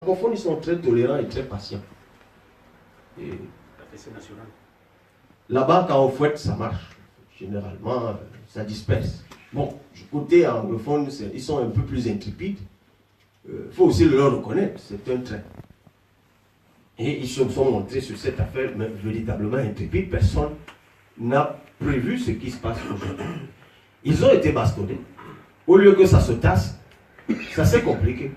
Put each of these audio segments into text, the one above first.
francophones, ils sont très tolérants et très patients. Là-bas, quand on fouette, ça marche. Généralement, ça disperse. Bon, du côté anglophone, ils sont un peu plus intrépides. Il faut aussi le leur reconnaître, c'est un trait. Et ils se sont montrés sur cette affaire mais véritablement intrépides. Personne n'a prévu ce qui se passe aujourd'hui. Ils ont été bastonnés. Au lieu que ça se tasse, ça s'est compliqué.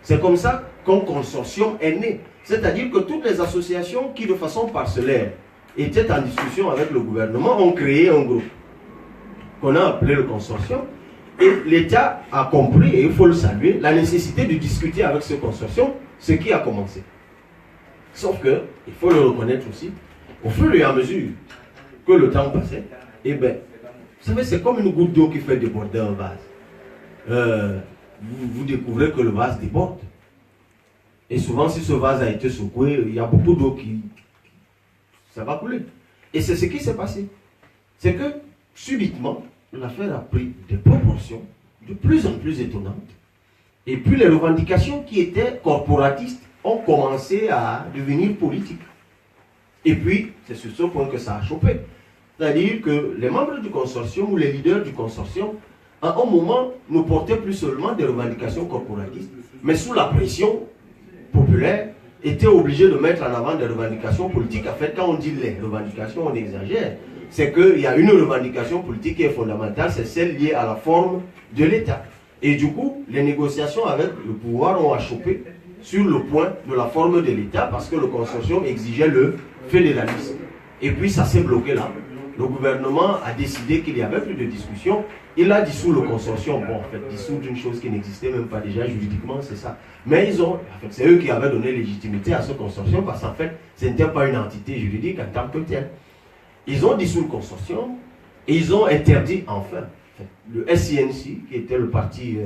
C'est comme ça qu'un consortium est né. C'est-à-dire que toutes les associations qui, de façon parcellaire, étaient en discussion avec le gouvernement, ont créé un groupe qu'on a appelé le consortium. Et l'État a compris, et il faut le saluer, la nécessité de discuter avec ce consortium, ce qui a commencé. Sauf que, il faut le reconnaître aussi, au fur et à mesure que le temps passait, eh bien, vous savez, c'est comme une goutte d'eau qui fait déborder un vase. Vous découvrez que le vase déborde. Et souvent, si ce vase a été secoué, il y a beaucoup d'eau qui... ça va couler. Et c'est ce qui s'est passé. C'est que, subitement, l'affaire a pris des proportions de plus en plus étonnantes. Et puis les revendications qui étaient corporatistes ont commencé à devenir politiques. Et puis, c'est sur ce point que ça a chopé. C'est-à-dire que les membres du consortium ou les leaders du consortium, à un moment, ne portaient plus seulement des revendications corporatistes, mais sous la pression populaire, étaient obligés de mettre en avant des revendications politiques. En fait, quand on dit les revendications, on exagère. C'est qu'il y a une revendication politique qui est fondamentale, c'est celle liée à la forme de l'État. Et du coup, les négociations avec le pouvoir ont achoppé sur le point de la forme de l'État parce que le consortium exigeait le fédéralisme. Et puis ça s'est bloqué là. Le gouvernement a décidé qu'il n'y avait plus de discussion. Il a dissous le consortium. Bon, en fait, dissoudre une chose qui n'existait même pas déjà juridiquement, c'est ça. Mais c'est eux qui avaient donné légitimité à ce consortium parce qu'en fait, ce n'était pas une entité juridique en tant que telle. Ils ont dissous le consortium et ils ont interdit enfin le SINC, qui était le parti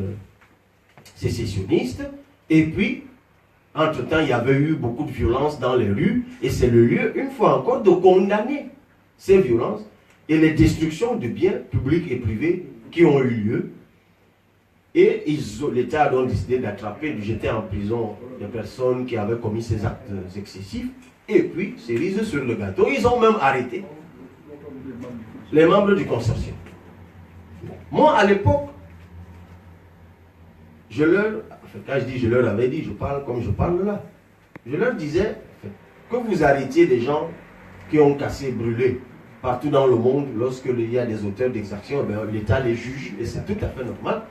sécessionniste, et puis, entre-temps, il y avait eu beaucoup de violence dans les rues, et c'est le lieu, une fois encore, de condamner ces violences et les destructions de biens publics et privés qui ont eu lieu. Et l'État a donc décidé d'attraper, de jeter en prison les personnes qui avaient commis ces actes excessifs, et puis, cerise sur le gâteau, ils ont même arrêté les membres du consortium. Moi, à l'époque, quand je dis je leur avais dit, je parle comme je parle là. Je leur disais que vous arrêtiez des gens qui ont cassé, brûlé partout dans le monde, lorsque il y a des auteurs d'exactions, l'État les juge et c'est tout à fait normal.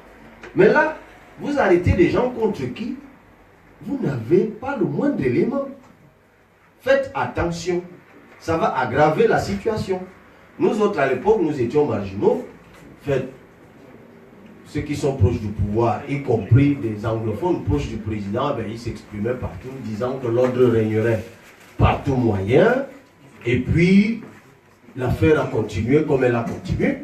Mais là, vous arrêtez des gens contre qui vous n'avez pas le moindre élément. Faites attention, ça va aggraver la situation. Nous autres, à l'époque, nous étions marginaux. Faites ceux qui sont proches du pouvoir, y compris des anglophones proches du président, ils s'exprimaient partout, disant que l'ordre régnerait par tout moyen. Et puis, l'affaire a continué comme elle a continué.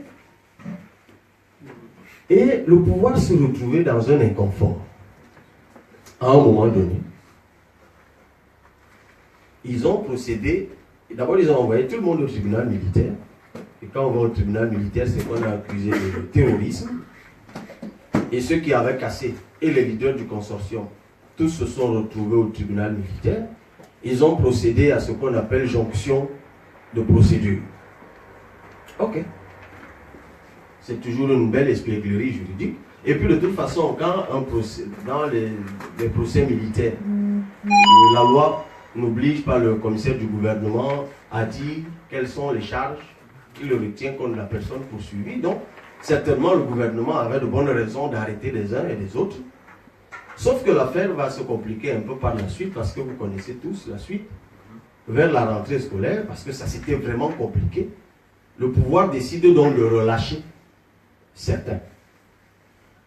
Et le pouvoir se retrouvait dans un inconfort. À un moment donné, ils ont procédé, d'abord ils ont envoyé tout le monde au tribunal militaire. Et quand on va au tribunal militaire, c'est qu'on a accusé de terrorisme. Et ceux qui avaient cassé, et les leaders du consortium, tous se sont retrouvés au tribunal militaire. Ils ont procédé à ce qu'on appelle jonction de procédure. Ok. C'est toujours une belle espièglerie juridique. Et puis de toute façon, quand dans les procès militaires, la loi n'oblige pas le commissaire du gouvernement à dire quelles sont les charges qu'il retient contre la personne poursuivie. Donc, certainement, le gouvernement avait de bonnes raisons d'arrêter les uns et les autres. Sauf que l'affaire va se compliquer un peu par la suite, parce que vous connaissez tous la suite, vers la rentrée scolaire, parce que ça s'était vraiment compliqué. Le pouvoir décide donc de relâcher certains.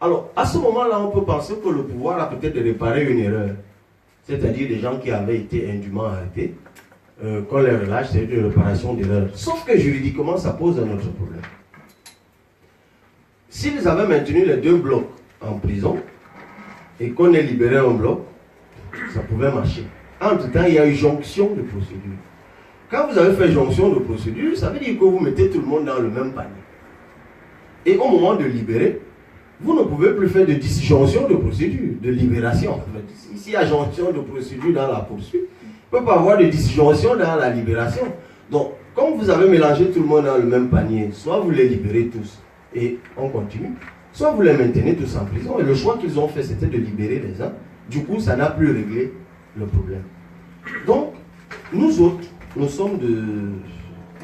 Alors, à ce moment-là, on peut penser que le pouvoir a peut-être réparé une erreur. C'est-à-dire des gens qui avaient été indûment arrêtés, qu'on les relâche, c'est une réparation d'erreur. Sauf que juridiquement, ça pose un autre problème. S'ils avaient maintenu les deux blocs en prison et qu'on ait libéré un bloc, ça pouvait marcher. Entre-temps, il y a eu jonction de procédure. Quand vous avez fait jonction de procédure, ça veut dire que vous mettez tout le monde dans le même panier. Et au moment de libérer, vous ne pouvez plus faire de disjonction de procédure, de libération. En fait. Ici, il y a jonction de procédure dans la poursuite. Il ne peut pas avoir de disjonction dans la libération. Donc, comme vous avez mélangé tout le monde dans le même panier, soit vous les libérez tous et on continue, soit vous les maintenez tous en prison. Et le choix qu'ils ont fait, c'était de libérer les uns. Du coup, ça n'a plus réglé le problème. Donc, nous autres, nous sommes de...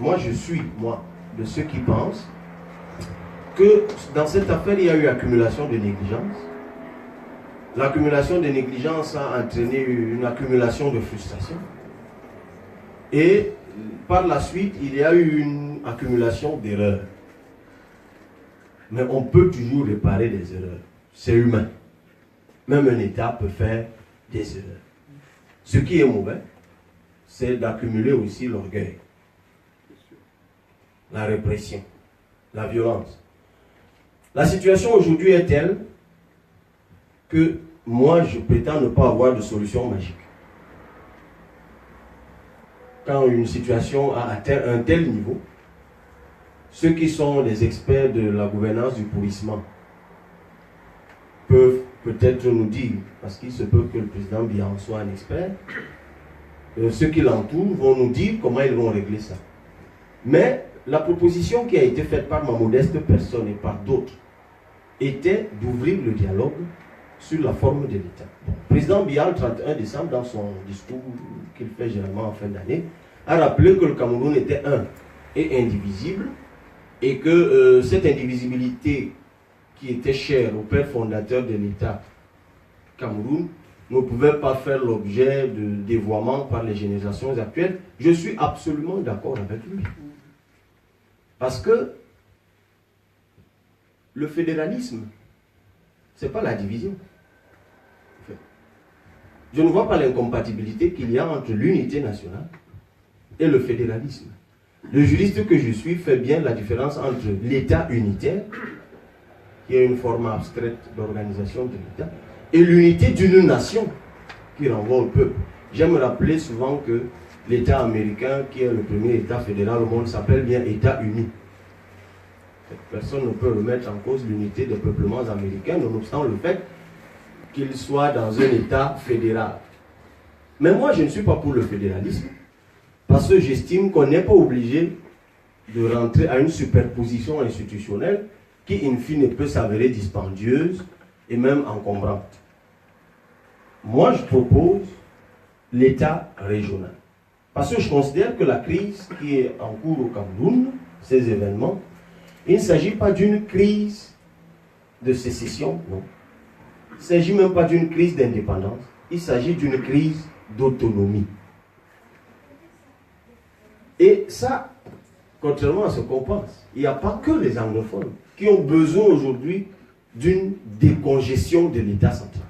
Moi, je suis, de ceux qui pensent que dans cette affaire, il y a eu accumulation de négligence. L'accumulation de négligence a entraîné une accumulation de frustration. Et par la suite, il y a eu une accumulation d'erreurs. Mais on peut toujours réparer des erreurs. C'est humain. Même un État peut faire des erreurs. Ce qui est mauvais, c'est d'accumuler aussi l'orgueil, la répression, la violence. La situation aujourd'hui est telle que moi, je prétends ne pas avoir de solution magique. Quand une situation a atteint un tel niveau, ceux qui sont les experts de la gouvernance du pourrissement peuvent peut-être nous dire, parce qu'il se peut que le président Biya en soit un expert, ceux qui l'entourent vont nous dire comment ils vont régler ça. Mais la proposition qui a été faite par ma modeste personne et par d'autres était d'ouvrir le dialogue sur la forme de l'État. Le président Biya, le 31 décembre, dans son discours qu'il fait généralement en fin d'année, a rappelé que le Cameroun était un et indivisible, et que cette indivisibilité qui était chère au père fondateur de l'État Cameroun ne pouvait pas faire l'objet de dévoiement par les générations actuelles. Je suis absolument d'accord avec lui. Parce que le fédéralisme, ce n'est pas la division. Je ne vois pas l'incompatibilité qu'il y a entre l'unité nationale et le fédéralisme. Le juriste que je suis fait bien la différence entre l'État unitaire, qui est une forme abstraite d'organisation de l'État, et l'unité d'une nation qui renvoie au peuple. J'aime rappeler souvent que l'État américain, qui est le premier État fédéral au monde, s'appelle bien État uni. Personne ne peut remettre en cause l'unité des peuplements américains, nonobstant le fait qu'ils soient dans un État fédéral. Mais moi, je ne suis pas pour le fédéralisme, parce que j'estime qu'on n'est pas obligé de rentrer à une superposition institutionnelle qui, in fine, peut s'avérer dispendieuse et même encombrante. Moi, je propose l'État régional. Parce que je considère que la crise qui est en cours au Cameroun, ces événements, il ne s'agit pas d'une crise de sécession, non. Il ne s'agit même pas d'une crise d'indépendance. Il s'agit d'une crise d'autonomie. Et ça, contrairement à ce qu'on pense, il n'y a pas que les anglophones qui ont besoin aujourd'hui d'une décongestion de l'État central.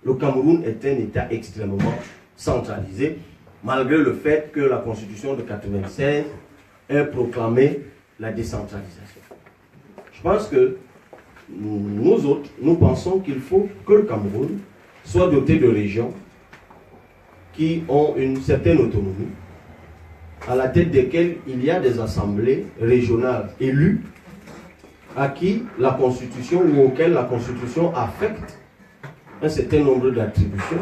Le Cameroun est un État extrêmement centralisé, malgré le fait que la Constitution de 1996 ait proclamé la décentralisation. Je pense que nous autres, nous pensons qu'il faut que le Cameroun soit doté de régions qui ont une certaine autonomie, à la tête desquelles il y a des assemblées régionales élues à qui la Constitution ou auxquelles la Constitution affecte un certain nombre d'attributions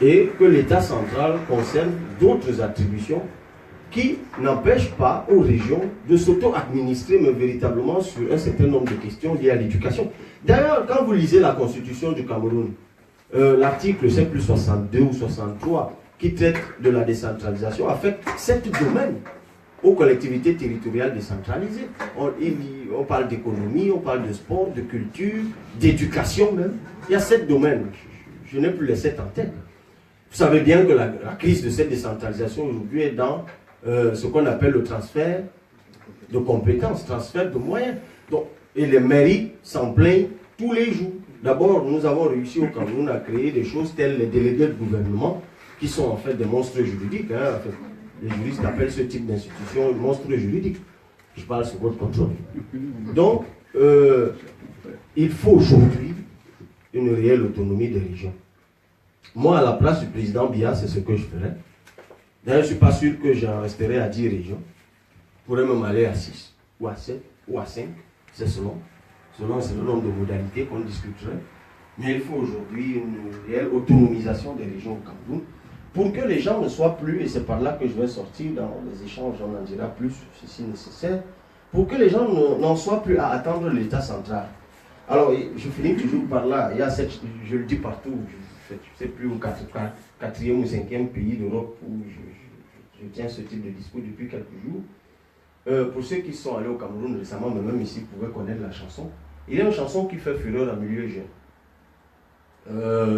et que l'État central conserve d'autres attributions qui n'empêchent pas aux régions de s'auto-administrer, mais véritablement sur un certain nombre de questions liées à l'éducation. D'ailleurs, quand vous lisez la Constitution du Cameroun, l'article 5 plus 62 ou 63, qui traite de la décentralisation, affecte 7 domaines aux collectivités territoriales décentralisées. On parle d'économie, on parle de sport, de culture, d'éducation même. Il y a 7 domaines. Je n'ai plus les 7 en tête. Vous savez bien que la crise de cette décentralisation aujourd'hui est dans ce qu'on appelle le transfert de compétences, transfert de moyens. Donc, et les mairies s'en plaignent tous les jours. D'abord, nous avons réussi au Cameroun à créer des choses telles les délégués de gouvernement, qui sont en fait des monstres juridiques. Hein, en fait. Les juristes appellent ce type d'institution monstre juridique. Je parle sous votre contrôle. Donc, il faut aujourd'hui une réelle autonomie des régions. Moi, à la place du président Biya, c'est ce que je ferais. D'ailleurs, je ne suis pas sûr que j'en resterai à 10 régions. Je pourrais même aller à 6, ou à 7, ou à 5, c'est selon. selon un certain nombre de modalités qu'on discuterait. Mais il faut aujourd'hui une réelle autonomisation des régions au Cameroun pour que les gens ne soient plus, et c'est par là que je vais sortir dans les échanges, on en dira plus si nécessaire, pour que les gens n'en soient plus à attendre l'État central. Alors, je finis toujours par là, il y a cette, je le dis partout, je ne sais plus au quatrième ou cinquième pays d'Europe où je tiens ce type de discours depuis quelques jours. Pour ceux qui sont allés au Cameroun récemment, mais même ici, pouvaient connaître la chanson. Il y a une chanson qui fait fureur en milieu jeune.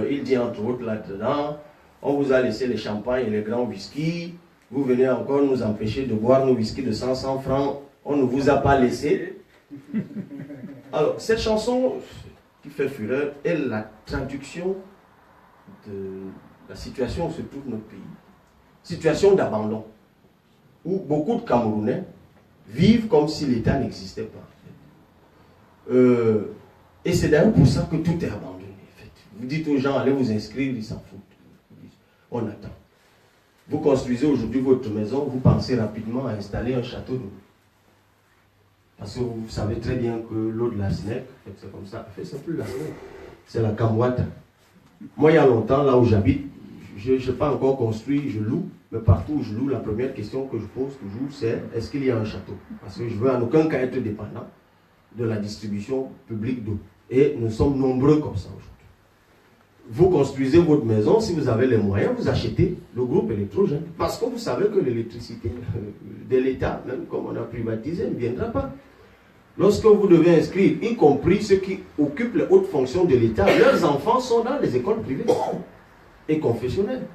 Il dit entre autres là-dedans, on vous a laissé les champagnes et les grands whisky, vous venez encore nous empêcher de boire nos whisky de 100 francs, on ne vous a pas laissé. Alors, cette chanson qui fait fureur est la traduction de la situation où se trouve notre pays. Situation d'abandon, où beaucoup de Camerounais vivent comme si l'État n'existait pas. Et c'est d'ailleurs pour ça que tout est abandonné. Vous dites aux gens, allez vous inscrire, ils s'en foutent. On attend. Vous construisez aujourd'hui votre maison, vous pensez rapidement à installer un château d'eau. Parce que vous savez très bien que l'eau de la SNEC, c'est comme ça, c'est plus la SNEC, c'est la Kamwata. Moi, il y a longtemps, là où j'habite, je n'ai pas encore construit, je loue, mais partout où je loue, la première question que je pose toujours, c'est est-ce qu'il y a un château? Parce que je veux en aucun cas être dépendant de la distribution publique d'eau. Et nous sommes nombreux comme ça aujourd'hui. Vous construisez votre maison, si vous avez les moyens, vous achetez le groupe électrogène. Parce que vous savez que l'électricité de l'État, même comme on a privatisé, ne viendra pas. Lorsque vous devez inscrire, y compris ceux qui occupent les hautes fonctions de l'État, leurs enfants sont dans les écoles privées et confessionnelles.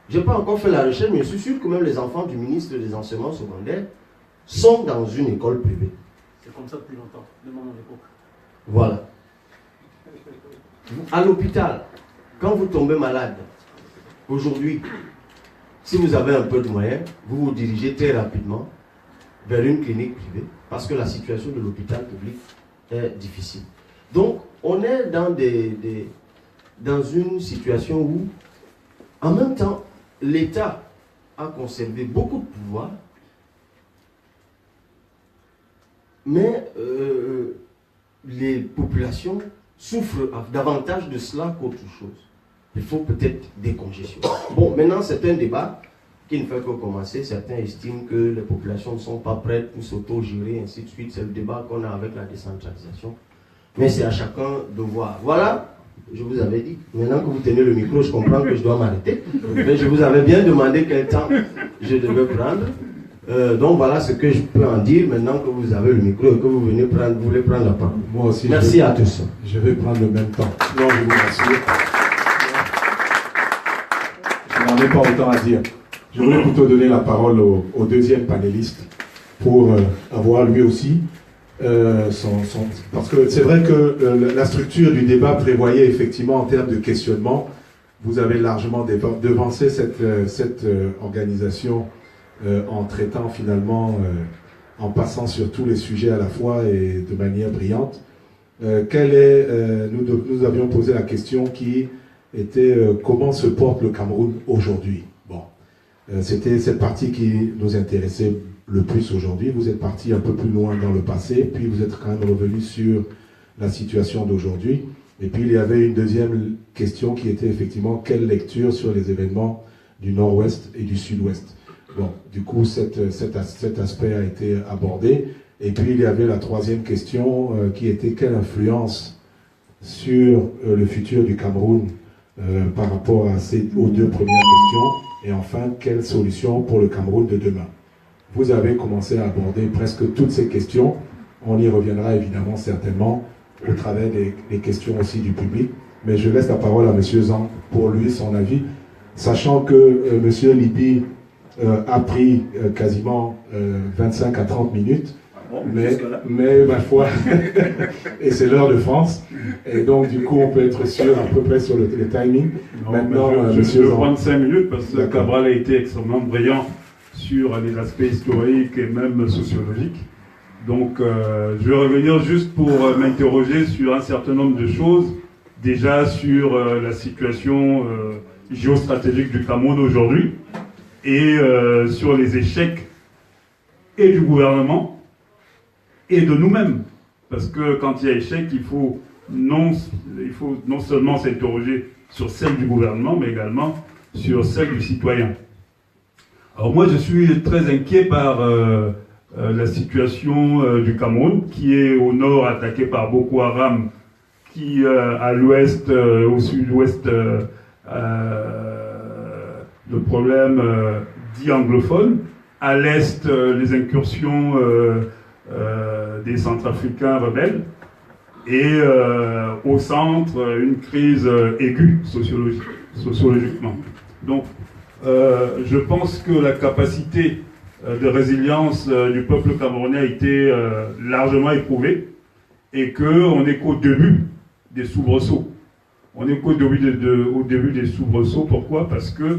Je n'ai pas encore fait la recherche, mais je suis sûr que même les enfants du ministre des Enseignements secondaires sont dans une école privée. C'est comme ça depuis longtemps, de mon époque. Voilà. À l'hôpital, quand vous tombez malade, aujourd'hui, si vous avez un peu de moyens, vous vous dirigez très rapidement vers une clinique privée, parce que la situation de l'hôpital public est difficile. Donc, on est dans une situation où, en même temps, l'État a conservé beaucoup de pouvoir, mais les populations souffrent davantage de cela qu'autre chose. Il faut peut-être décongestionner. Bon, maintenant, c'est un débat qui ne fait que commencer. Certains estiment que les populations ne sont pas prêtes pour s'auto-gérer, ainsi de suite. C'est le débat qu'on a avec la décentralisation. Mais c'est à chacun de voir. Voilà, je vous avais dit. Maintenant que vous tenez le micro, je comprends que je dois m'arrêter. Mais je vous avais bien demandé quel temps je devais prendre. Donc voilà ce que je peux en dire maintenant que vous avez le micro et que vous voulez prendre la parole. Moi aussi. Merci à tous. Je vais prendre le même temps. Non, je vous rassure. Je n'en ai pas autant à dire. Je voulais plutôt donner la parole au deuxième panéliste pour avoir lui aussi parce que c'est vrai que la structure du débat prévoyait effectivement en termes de questionnement, vous avez largement devancé cette organisation en traitant finalement, en passant sur tous les sujets à la fois et de manière brillante. Nous avions posé la question qui était comment se porte le Cameroun aujourd'hui. Bon, c'était cette partie qui nous intéressait le plus aujourd'hui. Vous êtes parti un peu plus loin dans le passé, puis vous êtes quand même revenu sur la situation d'aujourd'hui. Et puis il y avait une deuxième question qui était effectivement quelle lecture sur les événements du Nord-Ouest et du Sud-Ouest. Bon, du coup, cet aspect a été abordé. Et puis, il y avait la troisième question qui était quelle influence sur le futur du Cameroun par rapport aux deux premières questions. Et enfin, quelle solution pour le Cameroun de demain. Vous avez commencé à aborder presque toutes ces questions. On y reviendra évidemment certainement au travers des questions aussi du public. Mais je laisse la parole à M. Zang pour lui, son avis. Sachant que M. Libi a pris quasiment 25 à 30 minutes, mais ma foi, et c'est l'heure de France, et donc du coup on peut être sûr à peu près sur le timing. Non, maintenant, je vais prendre 5 minutes parce que Cabral a été extrêmement brillant sur les aspects historiques et même sociologiques. Donc je vais revenir juste pour m'interroger sur un certain nombre de choses, déjà sur la situation géostratégique du Cameroun aujourd'hui, et sur les échecs et du gouvernement et de nous-mêmes. Parce que quand il y a échec, il faut non seulement s'interroger sur celle du gouvernement, mais également sur celle du citoyen. Alors moi, je suis très inquiet par la situation du Cameroun, qui est au nord attaqué par Boko Haram, qui à l'ouest, au sud-ouest, le problème dit anglophone, à l'est, les incursions des Centrafricains rebelles, et au centre, une crise aiguë sociologiquement. Donc, je pense que la capacité de résilience du peuple camerounais a été largement éprouvée, et qu'on n'est qu'au début des soubresauts. On est qu'au début des soubresauts. Pourquoi? Parce que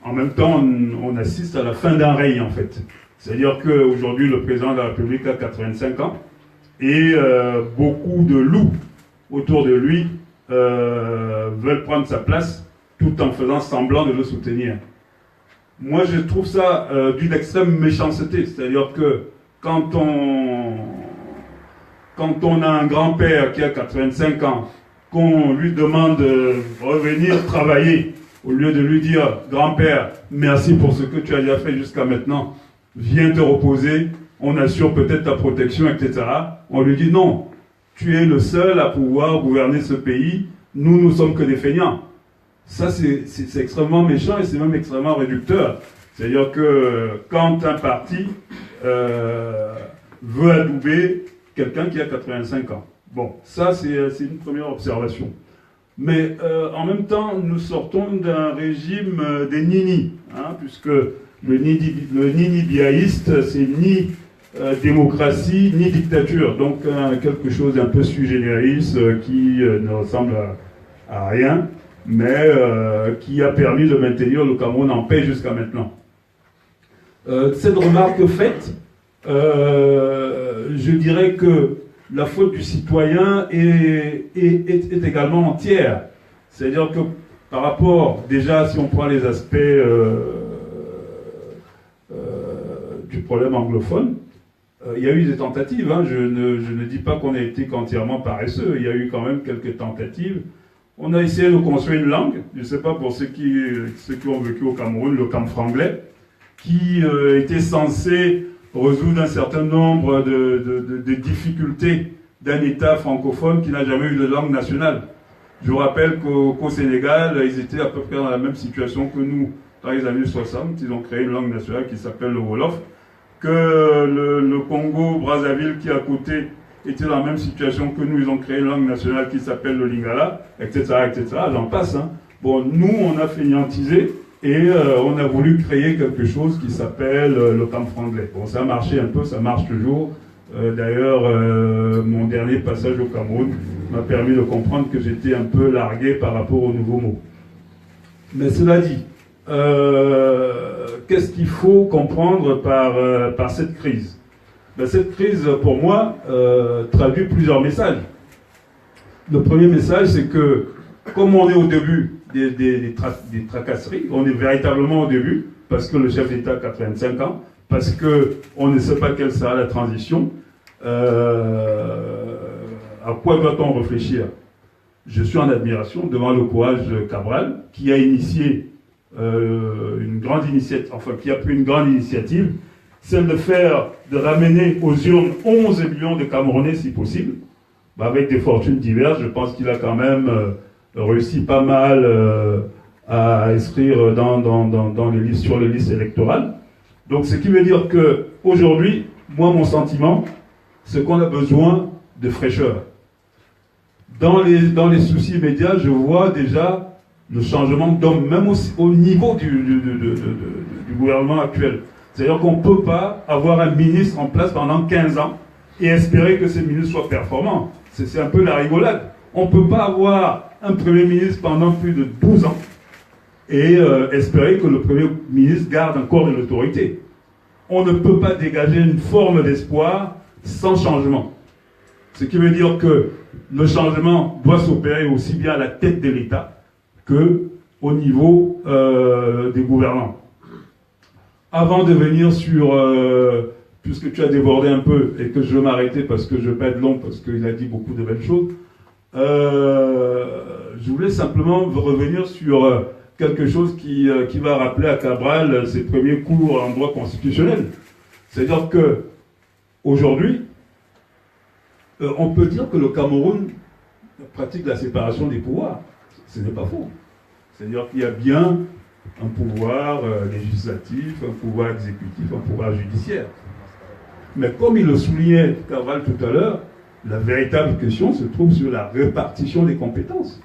en même temps, on assiste à la fin d'un règne, en fait. C'est-à-dire qu'aujourd'hui, le président de la République a 85 ans, et beaucoup de loups autour de lui veulent prendre sa place, tout en faisant semblant de le soutenir. Moi, je trouve ça d'une extrême méchanceté. C'est-à-dire que quand on a un grand-père qui a 85 ans, qu'on lui demande de revenir travailler, au lieu de lui dire « Grand-père, merci pour ce que tu as déjà fait jusqu'à maintenant, viens te reposer, on assure peut-être ta protection, etc. » On lui dit « Non, tu es le seul à pouvoir gouverner ce pays, nous sommes que des feignants. » Ça, c'est extrêmement méchant et c'est même extrêmement réducteur. C'est-à-dire que quand un parti veut adouber quelqu'un qui a 85 ans. Bon, ça, c'est une première observation. Mais en même temps, nous sortons d'un régime des Nini, hein, puisque le Nini biaïste, c'est ni démocratie, ni dictature. Donc, quelque chose d'un peu sui generis qui ne ressemble à rien, mais qui a permis de maintenir le Cameroun en paix jusqu'à maintenant. Cette remarque faite, je dirais que la faute du citoyen est également entière. C'est-à-dire que par rapport, déjà, si on prend les aspects du problème anglophone, il y a eu des tentatives. Hein. Je ne dis pas qu'on a été entièrement paresseux. Il y a eu quand même quelques tentatives. On a essayé de construire une langue. Je ne sais pas pour ceux qui ont vécu au Cameroun, le camfranglais, qui était censé résoudre un certain nombre de difficultés d'un État francophone qui n'a jamais eu de langue nationale. Je vous rappelle qu'au Sénégal, ils étaient à peu près dans la même situation que nous dans les années 60. Ils ont créé une langue nationale qui s'appelle le Wolof. Que le Congo-Brazzaville qui est à côté était dans la même situation que nous. Ils ont créé une langue nationale qui s'appelle le Lingala, etc., etc. J'en passe. Hein. Bon, nous, on a fainéantisé. Et on a voulu créer quelque chose qui s'appelle le camfranglais. Bon, ça a marché un peu, ça marche toujours. D'ailleurs, mon dernier passage au Cameroun m'a permis de comprendre que j'étais un peu largué par rapport aux nouveaux mots. Mais cela dit, qu'est-ce qu'il faut comprendre par cette crise? Ben, cette crise, pour moi, traduit plusieurs messages. Le premier message, c'est que, comme on est au début des tracasseries, on est véritablement au début, parce que le chef d'État a 85 ans, parce qu'on ne sait pas quelle sera la transition. À quoi doit-on réfléchir? Je suis en admiration devant le courage de Cabral, qui a initié une grande initiative, enfin qui a pris une grande initiative, celle de ramener aux urnes 11 millions de Camerounais si possible, avec des fortunes diverses. Je pense qu'il a quand même réussi pas mal à inscrire dans les listes, sur les listes électorales. Donc ce qui veut dire que aujourd'hui, moi mon sentiment, c'est qu'on a besoin de fraîcheur. Dans les soucis immédiats, je vois déjà le changement d'homme, même au niveau du gouvernement actuel. C'est-à-dire qu'on ne peut pas avoir un ministre en place pendant 15 ans et espérer que ce ministre soit performant. C'est un peu la rigolade. On ne peut pas avoir un Premier ministre pendant plus de 12 ans et espérer que le Premier ministre garde encore de l'autorité. On ne peut pas dégager une forme d'espoir sans changement. Ce qui veut dire que le changement doit s'opérer aussi bien à la tête de l'État qu'au niveau des gouvernants. Avant de venir sur puisque tu as débordé un peu et que je vais m'arrêter parce que je ne vais pas être long, parce qu'il a dit beaucoup de belles choses, je voulais simplement revenir sur quelque chose qui va rappeler à Cabral ses premiers cours en droit constitutionnel. C'est-à-dire que aujourd'hui, on peut dire que le Cameroun pratique la séparation des pouvoirs. Ce n'est pas faux. C'est-à-dire qu'il y a bien un pouvoir législatif, un pouvoir exécutif, un pouvoir judiciaire. Mais comme il le soulignait Cabral tout à l'heure, la véritable question se trouve sur la répartition des compétences.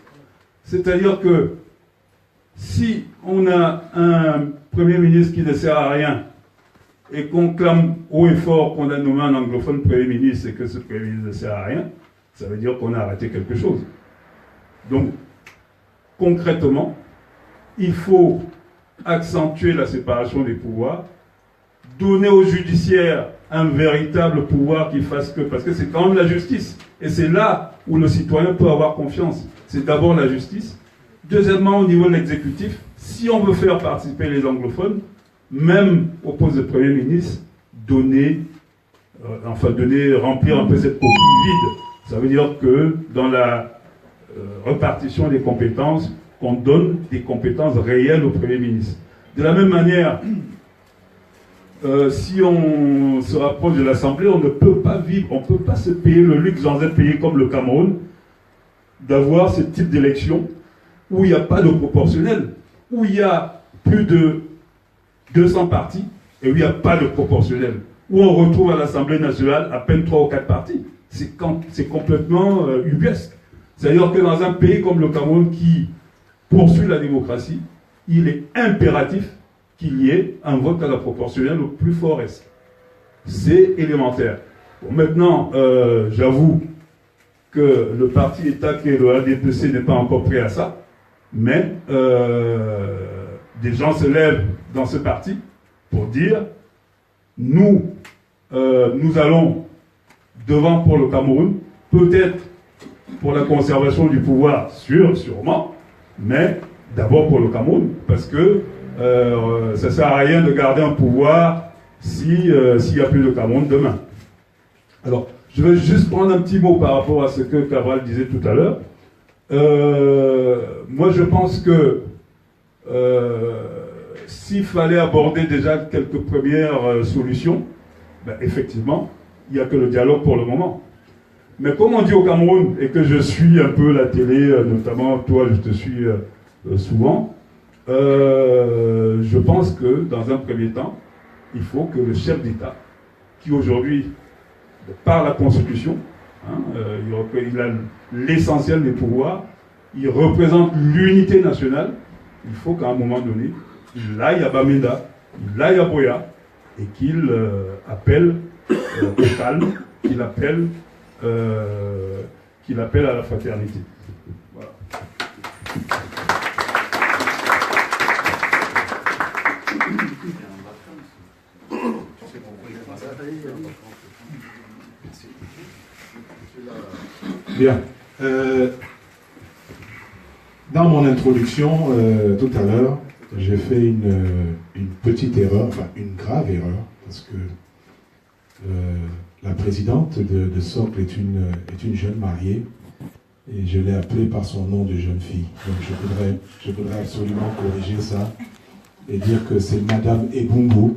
C'est-à-dire que si on a un Premier ministre qui ne sert à rien et qu'on clame haut et fort qu'on a nommé un anglophone Premier ministre et que ce Premier ministre ne sert à rien, ça veut dire qu'on a arrêté quelque chose. Donc, concrètement, il faut accentuer la séparation des pouvoirs, donner au judiciaire un véritable pouvoir qui fasse que... Parce que c'est quand même la justice. Et c'est là où le citoyen peut avoir confiance. C'est d'abord la justice. Deuxièmement, au niveau de l'exécutif, si on veut faire participer les anglophones, même au poste de Premier ministre, remplir un peu cette coquille vide. Ça veut dire que dans la répartition des compétences, qu'on donne des compétences réelles au Premier ministre. De la même manière, si on se rapproche de l'Assemblée, on ne peut pas vivre, on ne peut pas se payer le luxe dans un pays comme le Cameroun d'avoir ce type d'élection où il n'y a pas de proportionnel, où il y a plus de 200 partis et où il n'y a pas de proportionnel, où on retrouve à l'Assemblée nationale à peine 3 ou 4 partis. C'est complètement ubuesque. C'est-à-dire que dans un pays comme le Cameroun qui poursuit la démocratie, il est impératif qu'il y ait un vote à la proportionnelle au plus fort reste. C'est élémentaire. Bon, maintenant, j'avoue que le parti État qui est le ADPC n'est pas encore prêt à ça, mais des gens se lèvent dans ce parti pour dire nous allons devant pour le Cameroun, peut-être pour la conservation du pouvoir, sûrement, mais d'abord pour le Cameroun, parce que ça ne sert à rien de garder un pouvoir s'il n'y a plus de Cameroun demain. Alors, je vais juste prendre un petit mot par rapport à ce que Cabral disait tout à l'heure. Moi, je pense que s'il fallait aborder déjà quelques premières solutions, ben, effectivement, il n'y a que le dialogue pour le moment. Mais comme on dit au Cameroun, et que je suis un peu la télé, notamment toi, je te suis souvent, je pense que dans un premier temps, il faut que le chef d'État, qui aujourd'hui, par la Constitution, il a l'essentiel des pouvoirs, il représente l'unité nationale, il faut qu'à un moment donné, il aille à Bamenda, il aille à Boya, et qu'il appelle au calme, qu'il appelle à la fraternité. Voilà. Bien. Dans mon introduction, tout à l'heure, j'ai fait une petite erreur, enfin une grave erreur, parce que la présidente de Socle est une jeune mariée, et je l'ai appelée par son nom de jeune fille. Donc je voudrais absolument corriger ça, et dire que c'est Madame Ebungu,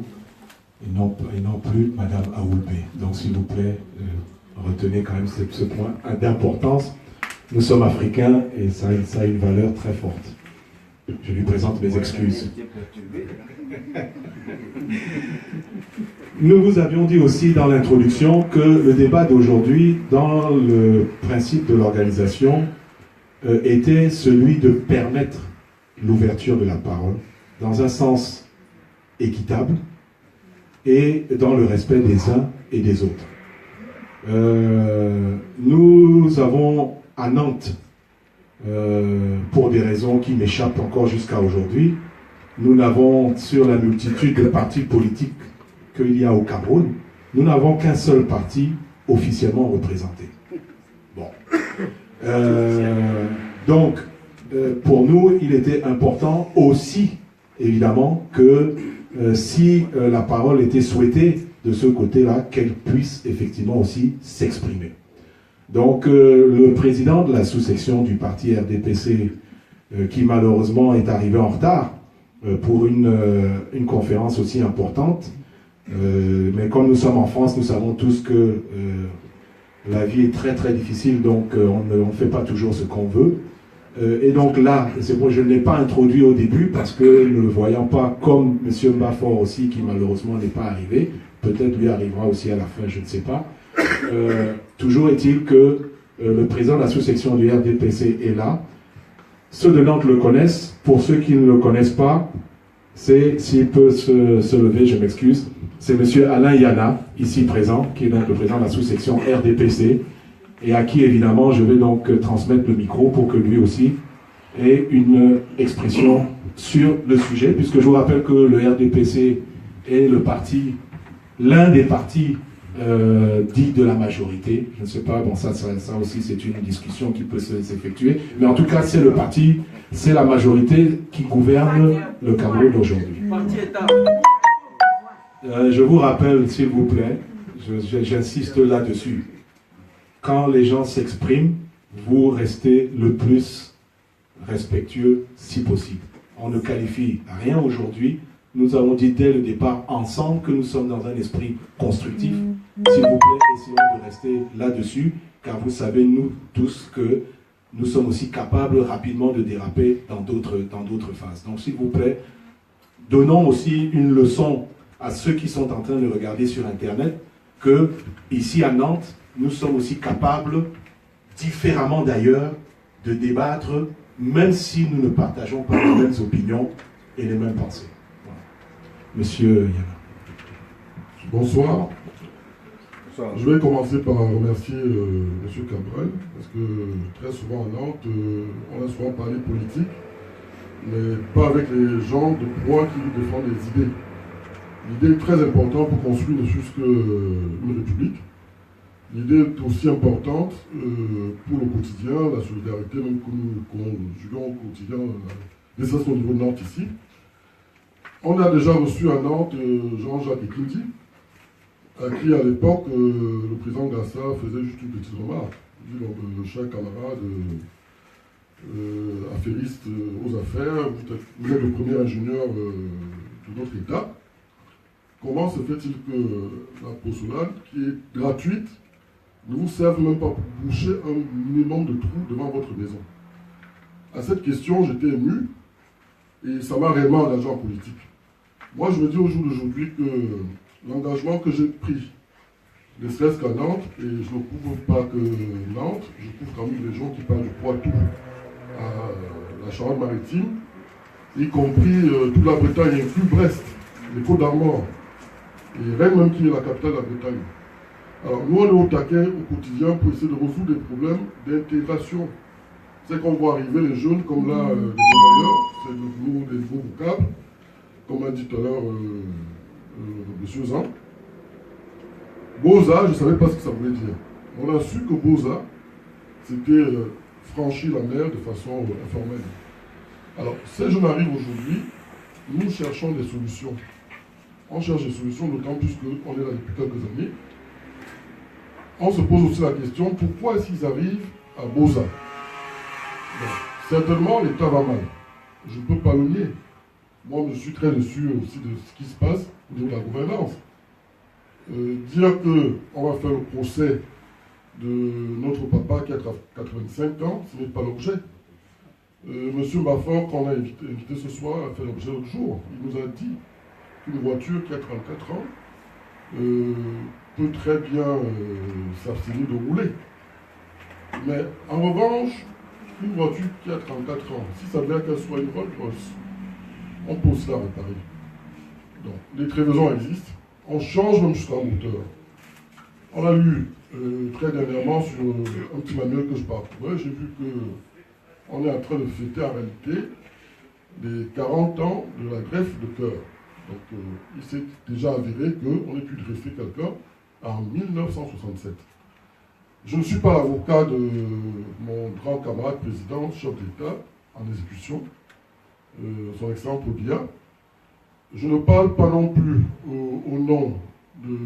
et non plus Madame Aoulbe. Donc s'il vous plaît, retenez quand même ce point d'importance. Nous sommes africains, et ça a une valeur très forte. Je lui présente mes excuses. Nous vous avions dit aussi dans l'introduction que le débat d'aujourd'hui, dans le principe de l'organisation, était celui de permettre l'ouverture de la parole dans un sens équitable et dans le respect des uns et des autres. Nous avons à Nantes, pour des raisons qui m'échappent encore jusqu'à aujourd'hui, nous n'avons, sur la multitude de partis politiques qu'il y a au Cameroun, nous n'avons qu'un seul parti officiellement représenté. Bon. Donc, pour nous, il était important aussi, évidemment, que si la parole était souhaitée de ce côté-là, qu'elle puisse effectivement aussi s'exprimer. Donc, le président de la sous-section du parti RDPC, qui malheureusement est arrivé en retard pour une conférence aussi importante, mais comme nous sommes en France, nous savons tous que la vie est très très difficile, donc on ne fait pas toujours ce qu'on veut. Et donc là, c'est pour je ne l'ai pas introduit au début parce que ne le voyant pas comme M. Mbafor aussi, qui malheureusement n'est pas arrivé, peut-être lui arrivera aussi à la fin, je ne sais pas. Toujours est-il que le président de la sous-section du RDPC est là. Ceux de Nantes le connaissent. Pour ceux qui ne le connaissent pas, c'est, s'il peut se lever, je m'excuse, c'est M. Alain Yana, ici présent, qui est donc le président de la sous-section RDPC, et à qui évidemment je vais donc transmettre le micro pour que lui aussi ait une expression sur le sujet, puisque je vous rappelle que le RDPC est le parti, l'un des partis dits de la majorité. Je ne sais pas, bon ça aussi c'est une discussion qui peut s'effectuer, mais en tout cas c'est le parti, c'est la majorité qui gouverne le Cameroun aujourd'hui. Je vous rappelle, s'il vous plaît, j'insiste là-dessus, quand les gens s'expriment, vous restez le plus respectueux si possible. On ne qualifie rien aujourd'hui. Nous avons dit dès le départ ensemble que nous sommes dans un esprit constructif. S'il vous plaît, essayons de rester là-dessus, car vous savez, nous tous, que nous sommes aussi capables rapidement de déraper dans d'autres phases. Donc s'il vous plaît, donnons aussi une leçon à ceux qui sont en train de regarder sur Internet, que ici à Nantes, nous sommes aussi capables, différemment d'ailleurs, de débattre, même si nous ne partageons pas les mêmes opinions et les mêmes pensées. Voilà. Monsieur Yana. Bonsoir. Je vais commencer par remercier M. Cabral, parce que très souvent à Nantes, on a souvent parlé politique, mais pas avec les gens de poids qui défendent les idées. L'idée est très importante pour construire ne fût-ce qu'une république. L'idée est aussi importante pour le quotidien, la solidarité, même que nous conjuguons au quotidien, et ça c'est au niveau de Nantes ici. On a déjà reçu à Nantes Jean-Jacques Ekindi, à qui à l'époque le président Gassa faisait juste une petite remarque. Il dit, donc, cher camarade affairiste aux affaires, vous êtes le premier ingénieur de notre État. Comment se fait-il que la porcelaine, qui est gratuite, ne vous serve même pas pour boucher un minimum de trous devant votre maison? À cette question, j'étais ému et ça m'a réellement engagé en politique. Moi, je me dis au jour d'aujourd'hui que l'engagement que j'ai pris, ne serait-ce qu'à Nantes, et je ne couvre pas que Nantes, je couvre quand même les gens qui parlent du Poitou à la Charente-Maritime, y compris toute la Bretagne, inclus Brest, les Côtes-d'Armor, et Rennes même qui est la capitale de la Bretagne. Alors nous on est au taquet au quotidien pour essayer de résoudre des problèmes d'intégration. C'est qu'on voit arriver les jeunes comme là, les travailleurs, c'est des nouveaux vocables, comme a dit tout à l'heure M. Zan. Boza, je ne savais pas ce que ça voulait dire. On a su que Boza, c'était franchir la mer de façon informelle. Alors, ces jeunes arrivent aujourd'hui, nous cherchons des solutions. On cherche des solutions, d'autant plus qu'on est là depuis quelques années. On se pose aussi la question, pourquoi est-ce qu'ils arrivent à Boza? Bon, certainement, l'État va mal. Je ne peux pas le nier. Moi, je suis très déçu aussi de ce qui se passe au niveau de la gouvernance. Dire qu'on va faire le procès de notre papa qui a 85 ans, ce n'est pas l'objet. Monsieur Mbafor, qu'on a invité ce soir, a fait l'objet l'autre jour. Il nous a dit qu'une voiture qui a 34 ans peut très bien s'abstenir de rouler. Mais en revanche, une voiture qui a 34 ans, si ça veut dire qu'elle soit une Rolls-Royce, on peut aussi la réparer. Donc, les trévaisons existent. On change même jusqu'à la moteur. On a lu très dernièrement sur un petit manuel que je parcourais, j'ai vu qu'on est en train de fêter en réalité les 40 ans de la greffe de cœur. Donc il s'est déjà avéré qu'on ait pu greffer quelqu'un en 1967. Je ne suis pas l'avocat de mon grand camarade président, chef d'État, en exécution, son excellent Pobia. Je ne parle pas non plus au nom de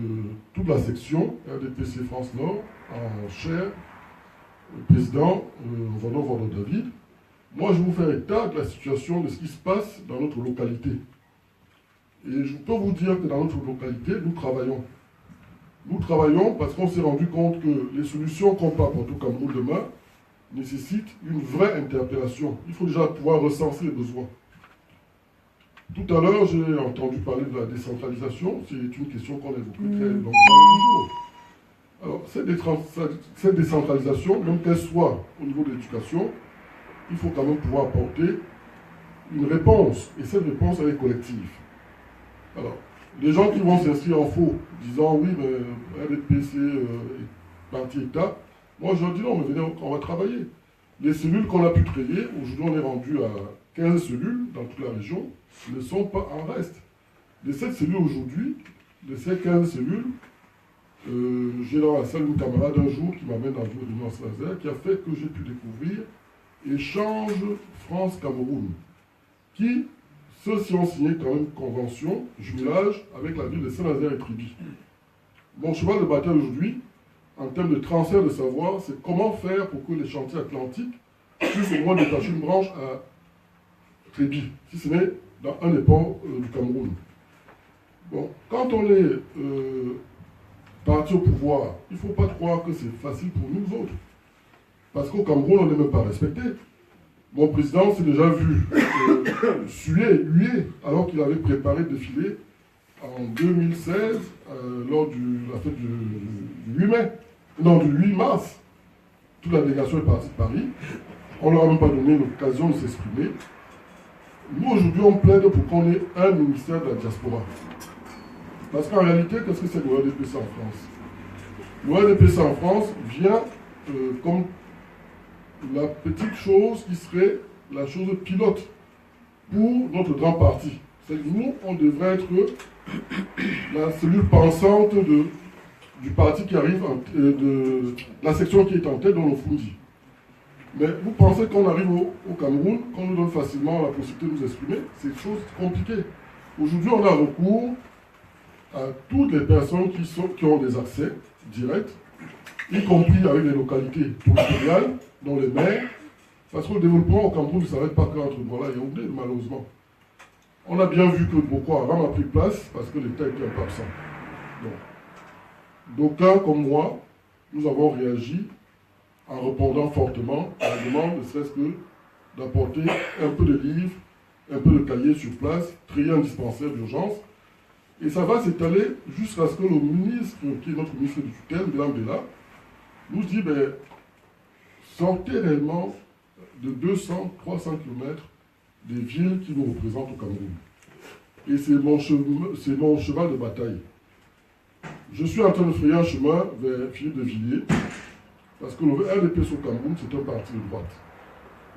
toute la section RDPC France Nord, en chair, le président Vando David. Moi, je vais vous faire état de la situation de ce qui se passe dans notre localité. Et je peux vous dire que dans notre localité, nous travaillons. Nous travaillons parce qu'on s'est rendu compte que les solutions qu'on peut apporter au Cameroun demain nécessitent une vraie interpellation. Il faut déjà pouvoir recenser les besoins. Tout à l'heure, j'ai entendu parler de la décentralisation. C'est une question qu'on évoque très longuement toujours. Alors, cette décentralisation, même qu'elle soit au niveau de l'éducation, il faut quand même pouvoir apporter une réponse. Et cette réponse, elle est collective. Alors, les gens qui vont s'inscrire en faux, disant oui, mais RDPC est parti État, moi je leur dis non, mais venez, on va travailler. Les cellules qu'on a pu créer, aujourd'hui on est rendu à 15 cellules dans toute la région, ne sont pas en reste. De cette cellule aujourd'hui, de ces 15 cellules, j'ai dans la salle une camarade un jour qui m'amène dans une réunion à Saint-Nazaire, qui a fait que j'ai pu découvrir Échange France-Cameroun, qui, ceux-ci ont signé quand même une convention, jumelage avec la ville de Saint-Nazaire et Tribi. Mon cheval de bataille aujourd'hui, en termes de transfert de savoir, c'est comment faire pour que les chantiers atlantiques puissent au moins détacher une branche à Tribi, si ce n'est dans un des ports du Cameroun. Bon, quand on est parti au pouvoir, il ne faut pas croire que c'est facile pour nous autres. Parce qu'au Cameroun, on n'est même pas respecté. Mon président s'est déjà vu suer, huer, alors qu'il avait préparé le défilé en 2016, lors de la fête du 8 mai. Non, du 8 mars. Toute la délégation est partie de Paris. On ne leur a même pas donné l'occasion de s'exprimer. Nous, aujourd'hui, on plaide pour qu'on ait un ministère de la diaspora. Parce qu'en réalité, qu'est-ce que c'est le RDPC en France? Le RDPC en France vient comme la petite chose qui serait la chose pilote pour notre grand parti. C'est que nous, on devrait être la cellule pensante du parti qui arrive, de la section qui est en tête dans le Fundi. Mais vous pensez qu'on arrive au Cameroun, qu'on nous donne facilement la possibilité de nous exprimer? C'est une chose compliquée. Aujourd'hui, on a recours à toutes les personnes qui ont des accès directs, y compris avec les localités territoriales, dont les maires, parce que le développement au Cameroun ne s'arrête pas qu'entre Douala et Yaoundé, malheureusement. On a bien vu que Boko Haram a pris place parce que l'État était un peu absent. D'aucuns comme moi, nous avons réagi en répondant fortement à la demande, ne serait-ce que d'apporter un peu de livres, un peu de cahiers sur place, trier un dispensaire d'urgence. Et ça va s'étaler jusqu'à ce que le ministre, qui est notre ministre du tutelle, Bilam Bella, nous dit, sortez réellement de 200, 300 km des villes qui nous représentent au Cameroun. Et c'est mon cheval de bataille. Je suis en train de frayer un chemin vers Philippe de Villiers, parce que le RDPC au Cameroun, c'est un parti de droite.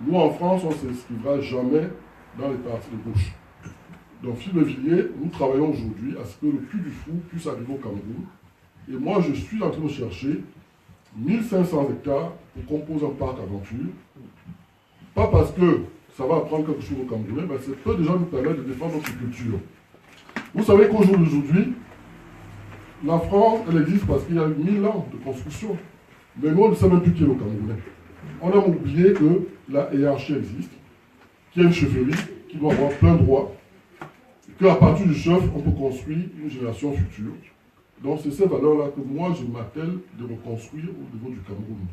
Nous, en France, on ne s'inscrivera jamais dans les partis de gauche. Donc, Philippe de Villiers, nous travaillons aujourd'hui à ce que le Puy du Fou puisse arriver au Cameroun. Et moi, je suis en train de chercher 1500 hectares pour composer un parc aventure. Pas parce que ça va apprendre quelque chose au Camerounais, mais ça peut déjà nous permettre de défendre notre culture. Vous savez qu'au jour d'aujourd'hui, la France, elle existe parce qu'il y a eu 1000 ans de construction. Mais nous, on ne sait même plus qui est le Camerounais. On a oublié que la hiérarchie existe, qu'il y a une chefferie qui doit avoir plein droit, qu'à partir du chef, on peut construire une génération future. Donc c'est ces valeurs-là que moi, je m'attelle de reconstruire au niveau du Cameroun.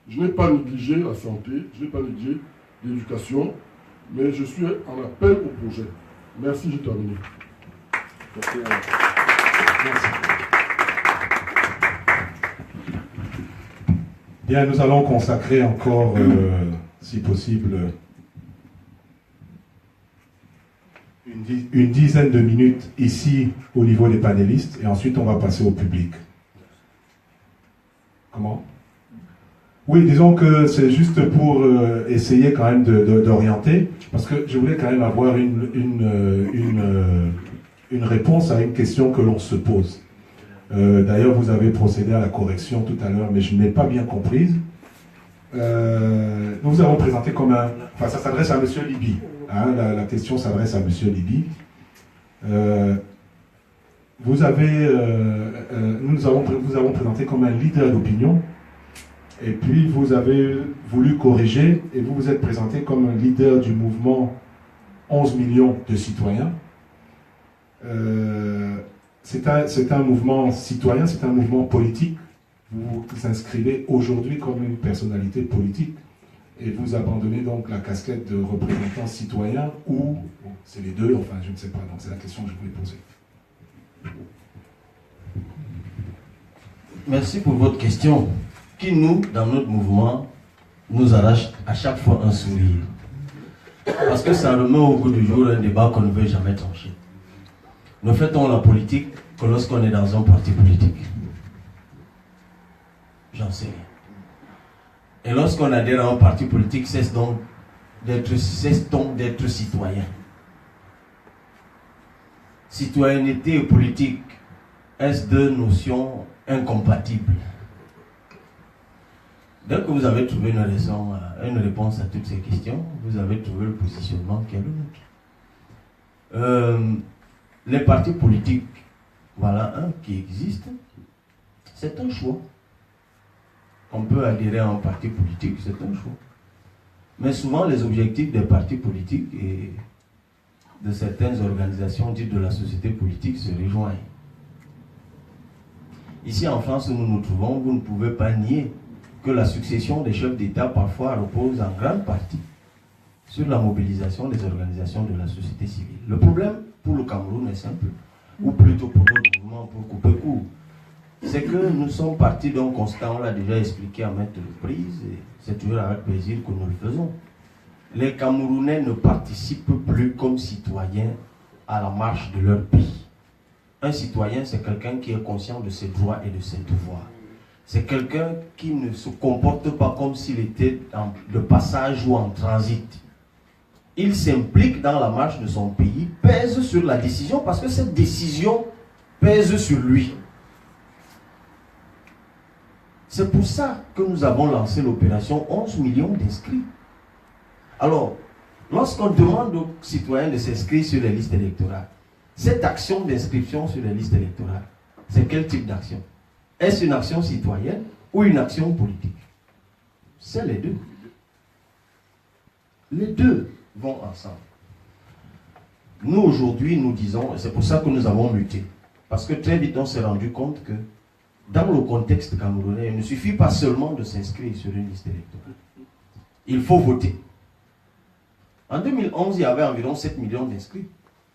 Je n'ai pas négligé la santé, je n'ai pas négligé l'éducation, mais je suis en appel au projet. Merci, j'ai terminé. Merci. Bien, nous allons consacrer encore, si possible, une dizaine de minutes ici au niveau des panélistes et ensuite on va passer au public. Comment? Oui, disons que c'est juste pour essayer quand même d'orienter, parce que je voulais quand même avoir une réponse à une question que l'on se pose. D'ailleurs, vous avez procédé à la correction tout à l'heure, mais je n'ai pas bien comprise. Nous vous avons présenté comme un... Enfin, ça s'adresse à M. Libye. Hein, la question s'adresse à M. Libye. vous vous avons présenté comme un leader d'opinion, et puis vous avez voulu corriger, et vous vous êtes présenté comme un leader du mouvement 11 millions de citoyens. C'est un mouvement citoyen, c'est un mouvement politique. Vous vous inscrivez aujourd'hui comme une personnalité politique, et vous abandonnez donc la casquette de représentant citoyen, ou c'est les deux, enfin je ne sais pas, donc c'est la question que je voulais poser. Merci pour votre question, qui nous, dans notre mouvement, nous arrache à chaque fois un sourire. Parce que ça remet au goût du jour un débat qu'on ne veut jamais trancher. Nous faisons la politique que lorsqu'on est dans un parti politique. J'en sais rien. Et lorsqu'on adhère à un parti politique, cesse donc d'être citoyen. Citoyenneté et politique, est-ce deux notions incompatibles? Dès que vous avez trouvé une réponse à toutes ces questions, vous avez trouvé le positionnement qui est le nôtre. Les partis politiques, voilà un qui existe, c'est un choix. On peut adhérer à un parti politique, c'est un choix. Mais souvent, les objectifs des partis politiques et de certaines organisations dites de la société politique se rejoignent. Ici en France où nous nous trouvons, vous ne pouvez pas nier que la succession des chefs d'État parfois repose en grande partie sur la mobilisation des organisations de la société civile. Le problème pour le Cameroun est simple, ou plutôt pour notre mouvement, pour couper court, c'est que nous sommes partis d'un constat, on l'a déjà expliqué à maintes reprises, et c'est toujours avec plaisir que nous le faisons. Les Camerounais ne participent plus comme citoyens à la marche de leur pays. Un citoyen, c'est quelqu'un qui est conscient de ses droits et de ses devoirs. C'est quelqu'un qui ne se comporte pas comme s'il était de passage ou en transit. Il s'implique dans la marche de son pays, pèse sur la décision, parce que cette décision pèse sur lui. C'est pour ça que nous avons lancé l'opération 11 millions d'inscrits. Alors, lorsqu'on demande aux citoyens de s'inscrire sur les listes électorales, cette action d'inscription sur les listes électorales, c'est quel type d'action? Est-ce une action citoyenne ou une action politique? C'est les deux. Les deux vont ensemble. Nous, aujourd'hui, nous disons, et c'est pour ça que nous avons muté, parce que très vite, on s'est rendu compte que dans le contexte camerounais, il ne suffit pas seulement de s'inscrire sur une liste électorale. Il faut voter. En 2011, il y avait environ 7 millions d'inscrits.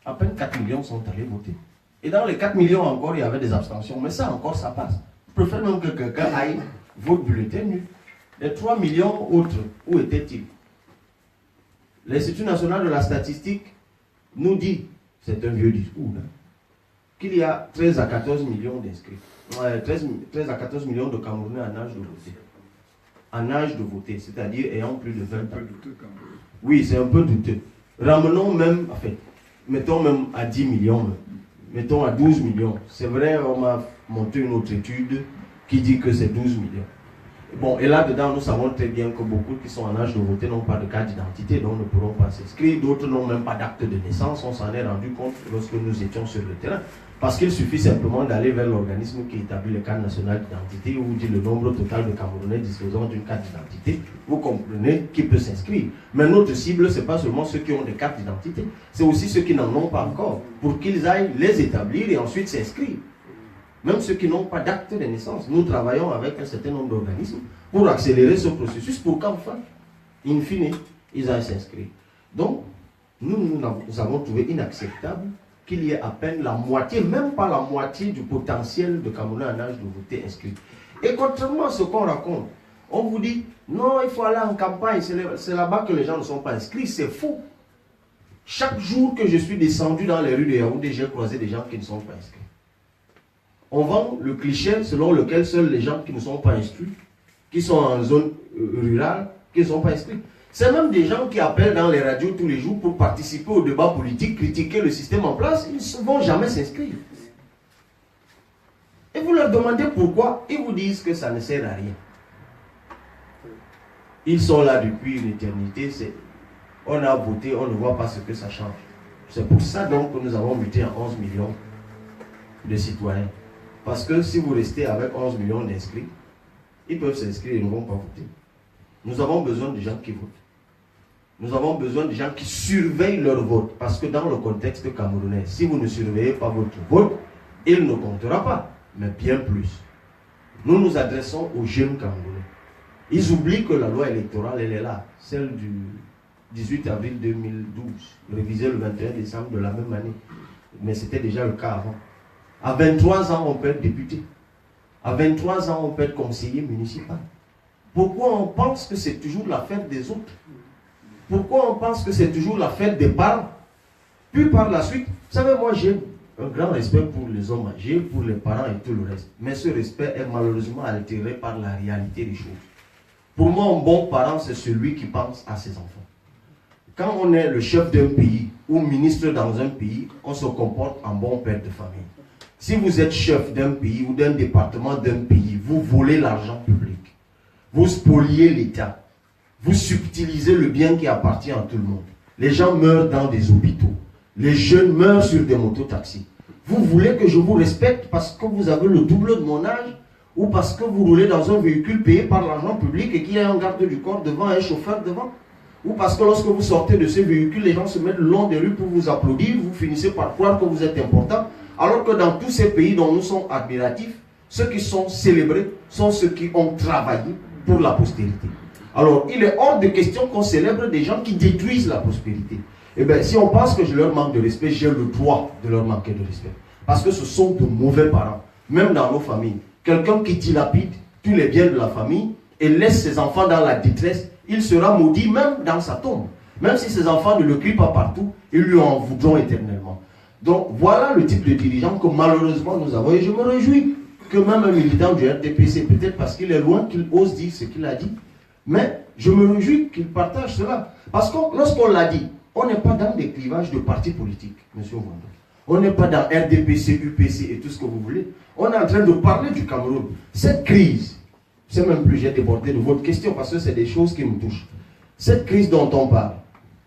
À peine 4 millions sont allés voter. Et dans les 4 millions encore, il y avait des abstentions. Mais ça encore, ça passe. Je préfère même que quelqu'un aille vote bulletin nul. Les 3 millions autres, où étaient-ils? L'Institut national de la statistique nous dit, c'est un vieux discours, hein, qu'il y a 13 à 14 millions d'inscrits. 13 à 14 millions de Camerounais en âge de voter. En âge de voter, c'est-à-dire ayant plus de 20 ans. Oui, c'est un peu douteux. Ramenons même, en fait, mettons même à 10 millions, mettons à 12 millions. C'est vrai, on m'a monté une autre étude qui dit que c'est 12 millions. Bon, et là-dedans, nous savons très bien que beaucoup qui sont en âge de voter n'ont pas de carte d'identité, donc ne pourront pas s'inscrire. D'autres n'ont même pas d'acte de naissance. On s'en est rendu compte lorsque nous étions sur le terrain. Parce qu'il suffit simplement d'aller vers l'organisme qui établit le cadre national d'identité ou dit le nombre total de Camerounais disposant d'une carte d'identité. Vous comprenez qui peut s'inscrire. Mais notre cible, ce n'est pas seulement ceux qui ont des cartes d'identité, c'est aussi ceux qui n'en ont pas encore, pour qu'ils aillent les établir et ensuite s'inscrire. Même ceux qui n'ont pas d'acte de naissance. Nous travaillons avec un certain nombre d'organismes pour accélérer ce processus, pour qu'enfin, in fine, ils aillent s'inscrire. Donc, nous avons trouvé inacceptable qu'il y ait à peine la moitié, même pas la moitié du potentiel de Camerounais en âge de voter inscrit. Et contrairement à ce qu'on raconte, on vous dit, non, il faut aller en campagne, c'est là-bas que les gens ne sont pas inscrits, c'est faux. Chaque jour que je suis descendu dans les rues de Yaoundé, j'ai croisé des gens qui ne sont pas inscrits. On vend le cliché selon lequel seuls les gens qui ne sont pas instruits, qui sont en zone rurale, qui ne sont pas inscrits. C'est même des gens qui appellent dans les radios tous les jours pour participer au débat politique, critiquer le système en place, ils ne vont jamais s'inscrire. Et vous leur demandez pourquoi, ils vous disent que ça ne sert à rien. Ils sont là depuis une éternité, on a voté, on ne voit pas ce que ça change. C'est pour ça donc que nous avons muté en 11 millions de citoyens. Parce que si vous restez avec 11 millions d'inscrits, ils peuvent s'inscrire et ne vont pas voter. Nous avons besoin de gens qui votent. Nous avons besoin de gens qui surveillent leur vote. Parce que dans le contexte camerounais, si vous ne surveillez pas votre vote, il ne comptera pas, mais bien plus. Nous nous adressons aux jeunes Camerounais. Ils oublient que la loi électorale, elle est là, celle du 18 avril 2012, révisée le 21 décembre de la même année. Mais c'était déjà le cas avant. À 23 ans, on peut être député. À 23 ans, on peut être conseiller municipal. Pourquoi on pense que c'est toujours l'affaire des autres? Pourquoi on pense que c'est toujours l'affaire des parents? Puis par la suite, vous savez, moi j'ai un grand respect pour les hommes âgés, pour les parents et tout le reste. Mais ce respect est malheureusement altéré par la réalité des choses. Pour moi, un bon parent, c'est celui qui pense à ses enfants. Quand on est le chef d'un pays ou ministre dans un pays, on se comporte en bon père de famille. Si vous êtes chef d'un pays ou d'un département d'un pays, vous volez l'argent public. Vous spoliez l'État. Vous subtilisez le bien qui appartient à tout le monde. Les gens meurent dans des hôpitaux. Les jeunes meurent sur des mototaxis. Vous voulez que je vous respecte parce que vous avez le double de mon âge ou parce que vous roulez dans un véhicule payé par l'argent public et qu'il y a un garde du corps devant et un chauffeur devant? Ou parce que lorsque vous sortez de ce véhicule, les gens se mettent le long des rues pour vous applaudir, vous finissez par croire que vous êtes important, alors que dans tous ces pays dont nous sommes admiratifs, ceux qui sont célébrés sont ceux qui ont travaillé pour la postérité. Alors, il est hors de question qu'on célèbre des gens qui détruisent la prospérité. Eh bien, si on pense que je leur manque de respect, j'ai le droit de leur manquer de respect. Parce que ce sont de mauvais parents, même dans nos familles. Quelqu'un qui dilapide tous les biens de la famille et laisse ses enfants dans la détresse, il sera maudit même dans sa tombe. Même si ses enfants ne le crient pas partout, ils lui en voudront éternellement. Donc, voilà le type de dirigeant que malheureusement nous avons. Et je me réjouis que même un militant du RDPC, peut-être parce qu'il est loin, qu'il ose dire ce qu'il a dit, mais je me réjouis qu'il partage cela. Parce que lorsqu'on l'a dit, on n'est pas dans des clivages de partis politiques, M. Wanda. On n'est pas dans RDPC, UPC et tout ce que vous voulez. On est en train de parler du Cameroun. Cette crise, c'est même plus, j'ai débordé de votre question parce que c'est des choses qui me touchent. Cette crise dont on parle,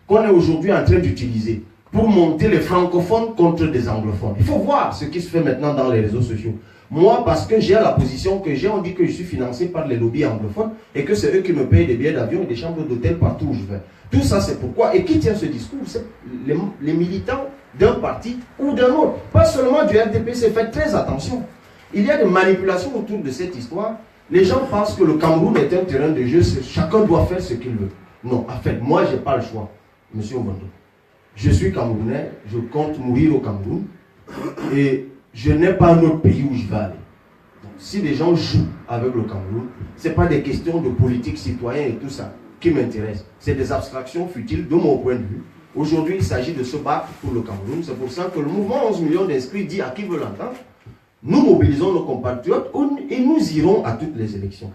qu'on est aujourd'hui en train d'utiliser pour monter les francophones contre des anglophones. Il faut voir ce qui se fait maintenant dans les réseaux sociaux. Moi, parce que j'ai la position que j'ai, on dit que je suis financé par les lobbies anglophones et que c'est eux qui me payent des billets d'avion et des chambres d'hôtel partout où je vais. Tout ça, c'est pourquoi. Et qui tient ce discours? C'est les militants d'un parti ou d'un autre. Pas seulement du RDPC. Faites très attention. Il y a des manipulations autour de cette histoire. Les gens pensent que le Cameroun est un terrain de jeu. Chacun doit faire ce qu'il veut. Non, en fait, moi, je n'ai pas le choix, M. Obondo. Je suis Camerounais, je compte mourir au Cameroun. Et je n'ai pas un autre pays où je vais aller. Donc, si les gens jouent avec le Cameroun, ce n'est pas des questions de politique citoyenne et tout ça qui m'intéressent. C'est des abstractions futiles de mon point de vue. Aujourd'hui, il s'agit de se battre pour le Cameroun. C'est pour ça que le mouvement 11 millions d'inscrits dit à qui veut l'entendre, nous mobilisons nos compatriotes et nous irons à toutes les élections.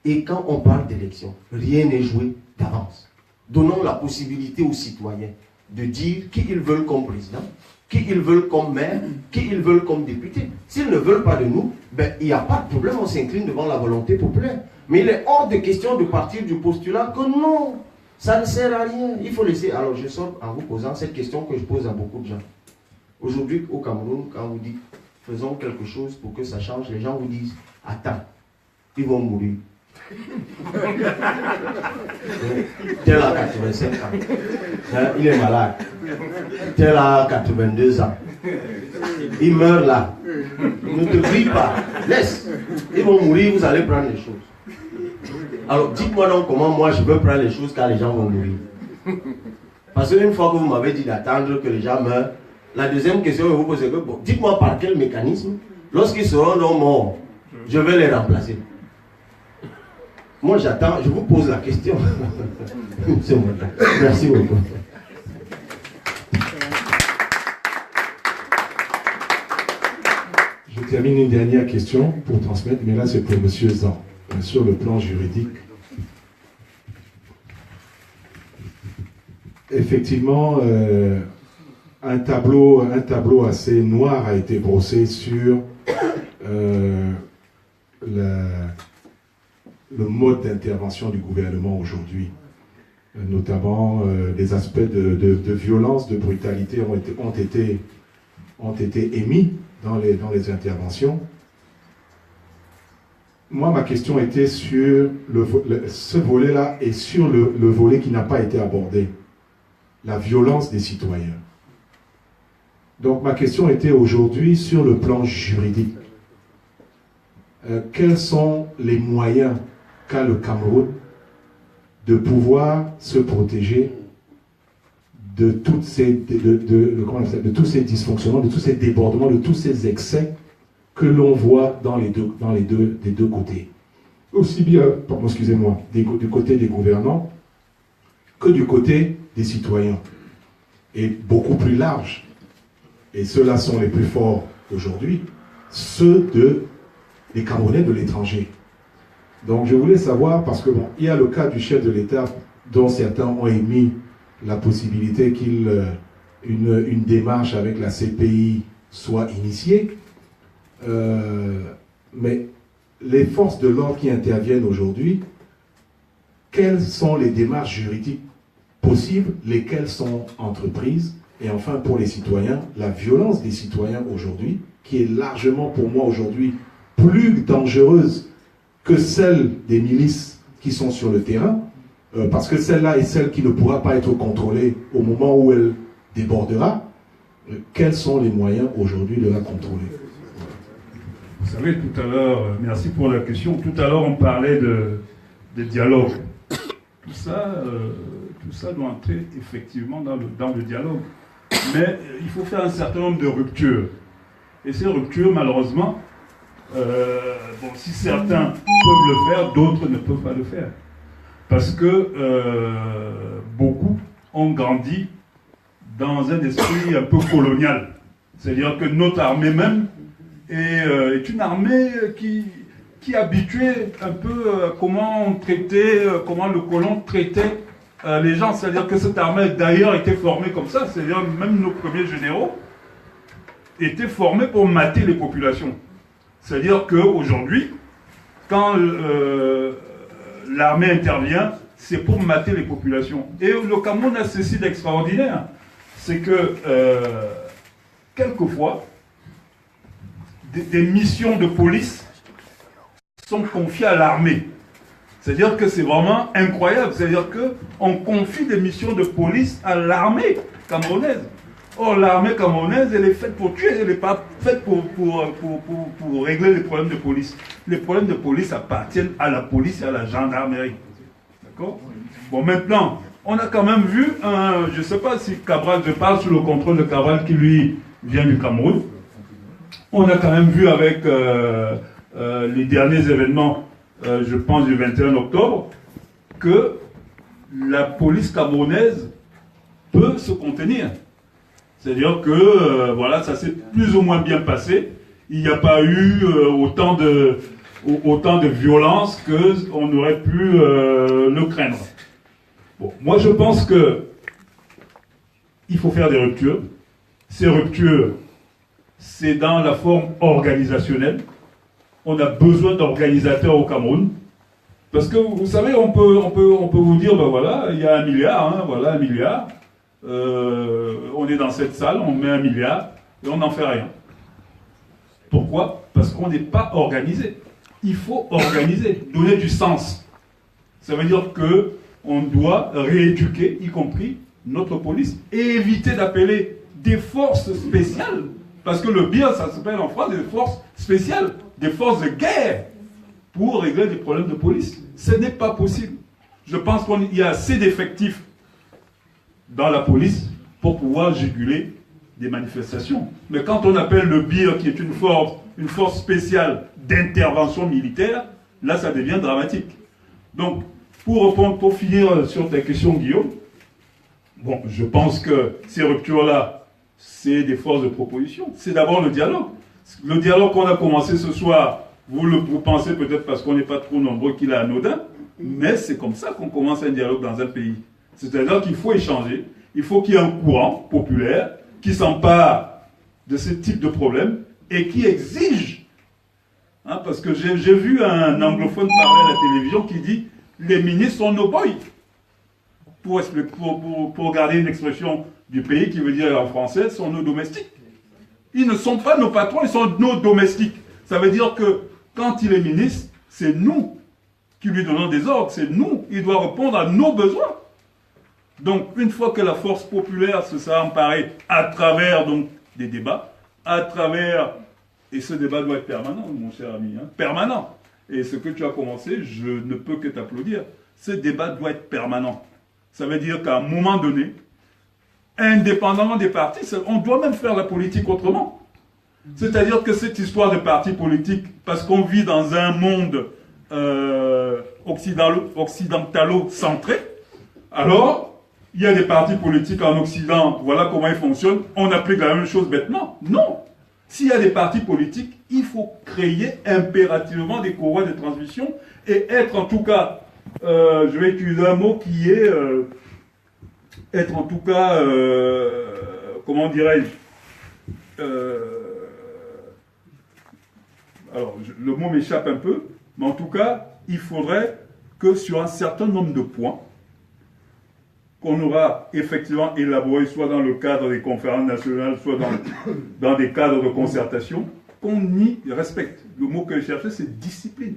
Et quand on parle d'élections, rien n'est joué d'avance. Donnons la possibilité aux citoyens de dire qui ils veulent comme président, qui ils veulent comme maire, qui ils veulent comme député. S'ils ne veulent pas de nous, ben, il n'y a pas de problème, on s'incline devant la volonté populaire. Mais il est hors de question de partir du postulat que non, ça ne sert à rien. Il faut laisser. Alors je sors en vous posant cette question que je pose à beaucoup de gens. Aujourd'hui, au Cameroun, quand vous dites faisons quelque chose pour que ça change, les gens vous disent attends, ils vont mourir. Tel a 85 ans. Il est malade. Tel a 82 ans. Il meurt là. Ne te brille pas. Laisse. Ils vont mourir, vous allez prendre les choses. Alors dites-moi donc comment moi je veux prendre les choses quand les gens vont mourir. Parce qu'une fois que vous m'avez dit d'attendre que les gens meurent, la deuxième question que je vous pose est que bon, dites-moi par quel mécanisme, lorsqu'ils seront non morts, je vais les remplacer. Moi j'attends, je vous pose la question. C'est bon. Merci beaucoup. Je termine une dernière question pour transmettre, mais là c'est pour M. Zan. Sur le plan juridique, effectivement, un tableau assez noir a été brossé sur le mode d'intervention du gouvernement aujourd'hui. Notamment, les aspects de violence, de brutalité ont ont été émis dans les interventions. Moi, ma question était sur ce volet-là et sur le volet qui n'a pas été abordé, la violence des citoyens. Donc, ma question était aujourd'hui sur le plan juridique. Quels sont les moyens qu'a le Cameroun de pouvoir se protéger de tous ces dysfonctionnements, de tous ces débordements, de tous ces excès que l'on voit des deux côtés. Aussi bien, excusez-moi, du côté des gouvernants que du côté des citoyens. Et beaucoup plus large. Et ceux-là sont les plus forts aujourd'hui, ceux des Camerounais de l'étranger. Donc je voulais savoir, parce que bon, il y a le cas du chef de l'État dont certains ont émis la possibilité qu'une démarche avec la CPI soit initiée. Mais les forces de l'ordre qui interviennent aujourd'hui, quelles sont les démarches juridiques possibles, lesquelles sont entreprises? Et enfin, pour les citoyens, la violence des citoyens aujourd'hui, qui est largement pour moi aujourd'hui plus dangereuse que celle des milices qui sont sur le terrain, parce que celle-là est celle qui ne pourra pas être contrôlée au moment où elle débordera. Quels sont les moyens aujourd'hui de la contrôler? Vous savez, tout à l'heure, merci pour la question, tout à l'heure on parlait de dialogue. Tout ça doit entrer effectivement dans le dialogue. Mais il faut faire un certain nombre de ruptures. Et ces ruptures, malheureusement, si certains peuvent le faire, d'autres ne peuvent pas le faire. Parce que beaucoup ont grandi dans un esprit un peu colonial. C'est-à-dire que notre armée même est une armée qui est habituée un peu à comment le colon traitait les gens. C'est-à-dire que cette armée d'ailleurs était formée comme ça. C'est-à-dire même nos premiers généraux étaient formés pour mater les populations. C'est-à-dire qu'aujourd'hui, quand l'armée intervient, c'est pour mater les populations. Et le Cameroun a ceci d'extraordinaire. C'est que, quelquefois, des missions de police sont confiées à l'armée. C'est-à-dire que c'est vraiment incroyable. C'est-à-dire qu'on confie des missions de police à l'armée camerounaise. Or, l'armée camerounaise, elle est faite pour tuer, elle n'est pas faite pour régler les problèmes de police. Les problèmes de police appartiennent à la police et à la gendarmerie. D'accord? Bon, maintenant, on a quand même vu, je ne sais pas si Cabral, je parle sous le contrôle de Cabral qui lui vient du Cameroun. On a quand même vu avec les derniers événements, je pense du 21 octobre, que la police camerounaise peut se contenir. C'est-à-dire que, voilà, ça s'est plus ou moins bien passé. Il n'y a pas eu autant de violence qu'on aurait pu le craindre. Bon, moi, je pense que il faut faire des ruptures. Ces ruptures, c'est dans la forme organisationnelle. On a besoin d'organisateurs au Cameroun. Parce que, vous savez, on peut vous dire, ben voilà, il y a 1 milliard, hein, voilà, 1 milliard. On est dans cette salle, on met 1 milliard et on n'en fait rien. Pourquoi? Parce qu'on n'est pas organisé. Il faut organiser, donner du sens. Ça veut dire qu'on doit rééduquer, y compris notre police, et éviter d'appeler des forces spéciales. Parce que le bien, ça s'appelle en France des forces spéciales, des forces de guerre, pour régler des problèmes de police. Ce n'est pas possible. Je pense qu'il y a assez d'effectifs dans la police pour pouvoir juguler des manifestations. Mais quand on appelle le BIR, qui est une force spéciale d'intervention militaire, là ça devient dramatique. Donc, pour finir sur ta question, Guillaume, bon, je pense que ces ruptures-là, c'est des forces de proposition. C'est d'abord le dialogue. Le dialogue qu'on a commencé ce soir, vous pensez peut-être parce qu'on n'est pas trop nombreux qu'il est anodin, mais c'est comme ça qu'on commence un dialogue dans un pays. C'est-à-dire qu'il faut échanger, il faut qu'il y ait un courant populaire qui s'empare de ce type de problème et qui exige. Hein, parce que j'ai vu un anglophone parler à la télévision qui dit « les ministres sont nos boys ». Pour garder une expression du pays qui veut dire en français « sont nos domestiques ». Ils ne sont pas nos patrons, ils sont nos domestiques. Ça veut dire que quand il est ministre, c'est nous qui lui donnons des ordres, c'est nous, il doit répondre à nos besoins. Donc, une fois que la force populaire se sera emparée à travers donc, des débats, à travers, et ce débat doit être permanent, mon cher ami, hein, permanent. Et ce que tu as commencé, je ne peux que t'applaudir. Ce débat doit être permanent. Ça veut dire qu'à un moment donné, indépendamment des partis, on doit même faire la politique autrement. C'est-à-dire que cette histoire de partis politiques, parce qu'on vit dans un monde occidentalo-centré, alors, il y a des partis politiques en Occident, voilà comment ils fonctionnent, on applique la même chose bêtement. Non. S'il y a des partis politiques, il faut créer impérativement des courroies de transmission et être en tout cas, je vais utiliser un mot qui est, être en tout cas, comment dirais-je, alors le mot m'échappe un peu, mais en tout cas, il faudrait que sur un certain nombre de points, qu'on aura effectivement élaboré, soit dans le cadre des conférences nationales, soit dans des cadres de concertation, qu'on y respecte. Le mot que je cherchais, c'est discipline.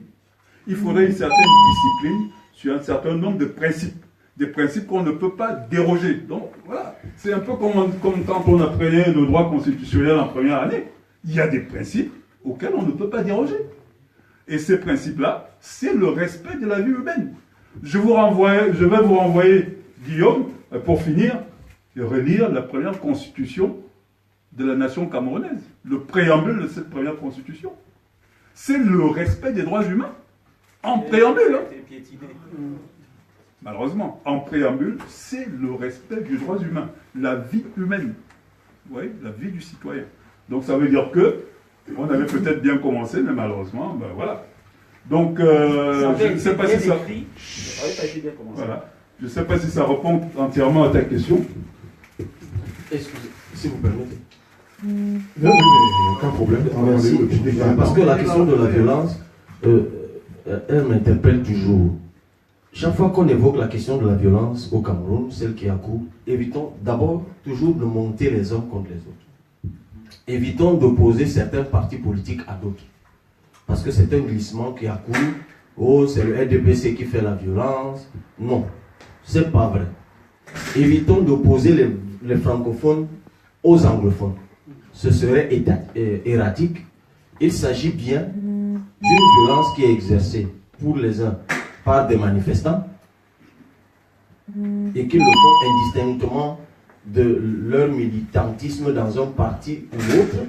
Il faudrait une certaine discipline sur un certain nombre de principes. Des principes qu'on ne peut pas déroger. Donc voilà, c'est un peu comme quand on apprenait le droit constitutionnel en première année. Il y a des principes auxquels on ne peut pas déroger. Et ces principes-là, c'est le respect de la vie humaine. Je vais vous renvoyer, Guillaume, pour finir, relire la première constitution de la nation camerounaise, le préambule de cette première constitution. C'est le respect des droits humains. En préambule. Hein. Malheureusement, en préambule, c'est le respect des droits humains, la vie humaine. Vous voyez, la vie du citoyen. Donc ça veut dire que, on avait peut-être bien commencé, mais malheureusement, ben voilà. Donc, je ne sais pas si ça... Voilà. Je ne sais pas si ça répond entièrement à ta question. Excusez, si vous permettez. Non, mais aucun problème. Merci. Parce que la question de la violence, elle m'interpelle toujours. Chaque fois qu'on évoque la question de la violence au Cameroun, celle qui est à court, évitons d'abord toujours de monter les uns contre les autres. Évitons d'opposer certains partis politiques à d'autres. Parce que c'est un glissement qui est à court. Oh, c'est le RDPC qui fait la violence. Non. C'est pas vrai. Évitons d'opposer les francophones aux anglophones. Ce serait erratique. Il s'agit bien d'une violence qui est exercée pour les uns par des manifestants et qui le font indistinctement de leur militantisme dans un parti ou l'autre.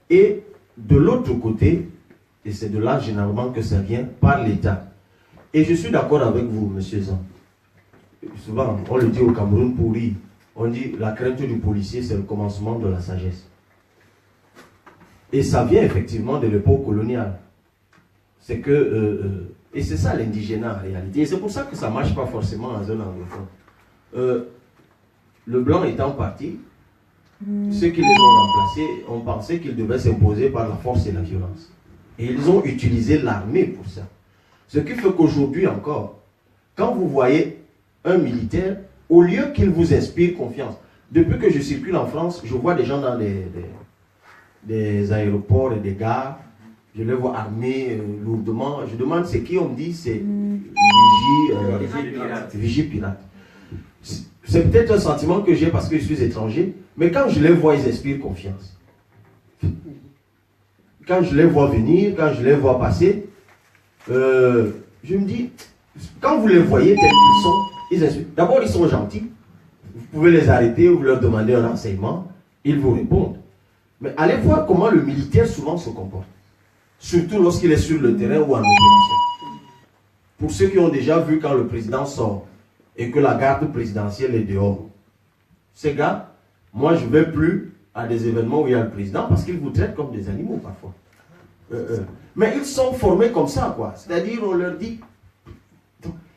Et de l'autre côté, et c'est de là généralement que ça vient, par l'État. Et je suis d'accord avec vous, monsieur Zan. Souvent, on le dit au Cameroun pour rire. On dit la crainte du policier, c'est le commencement de la sagesse. Et ça vient effectivement de l'époque coloniale. C'est que, et c'est ça l'indigénat en réalité. Et c'est pour ça que ça ne marche pas forcément dans un anglophone. Le blanc étant parti, ceux qui les ont remplacés ont pensé qu'ils devaient s'imposer par la force et la violence. Et ils ont utilisé l'armée pour ça. Ce qui fait qu'aujourd'hui encore, quand vous voyez un militaire, au lieu qu'il vous inspire confiance, depuis que je circule en France, je vois des gens dans des aéroports et des gares, je les vois armés lourdement. Je demande c'est qui, on me dit c'est vigie pirate. C'est peut-être un sentiment que j'ai parce que je suis étranger, mais quand je les vois, ils inspirent confiance. Quand je les vois venir, quand je les vois passer, je me dis, quand vous les voyez tels qu'ils sont, ils inspirent. D'abord, ils sont gentils. Vous pouvez les arrêter, vous leur demandez un renseignement, ils vous répondent. Mais allez voir comment le militaire souvent se comporte. Surtout lorsqu'il est sur le terrain ou en opération. Pour ceux qui ont déjà vu quand le président sort et que la garde présidentielle est dehors. Ces gars, moi je ne vais plus à des événements où il y a le président parce qu'ils vous traitent comme des animaux parfois. Mais ils sont formés comme ça, quoi. C'est-à-dire, on leur dit,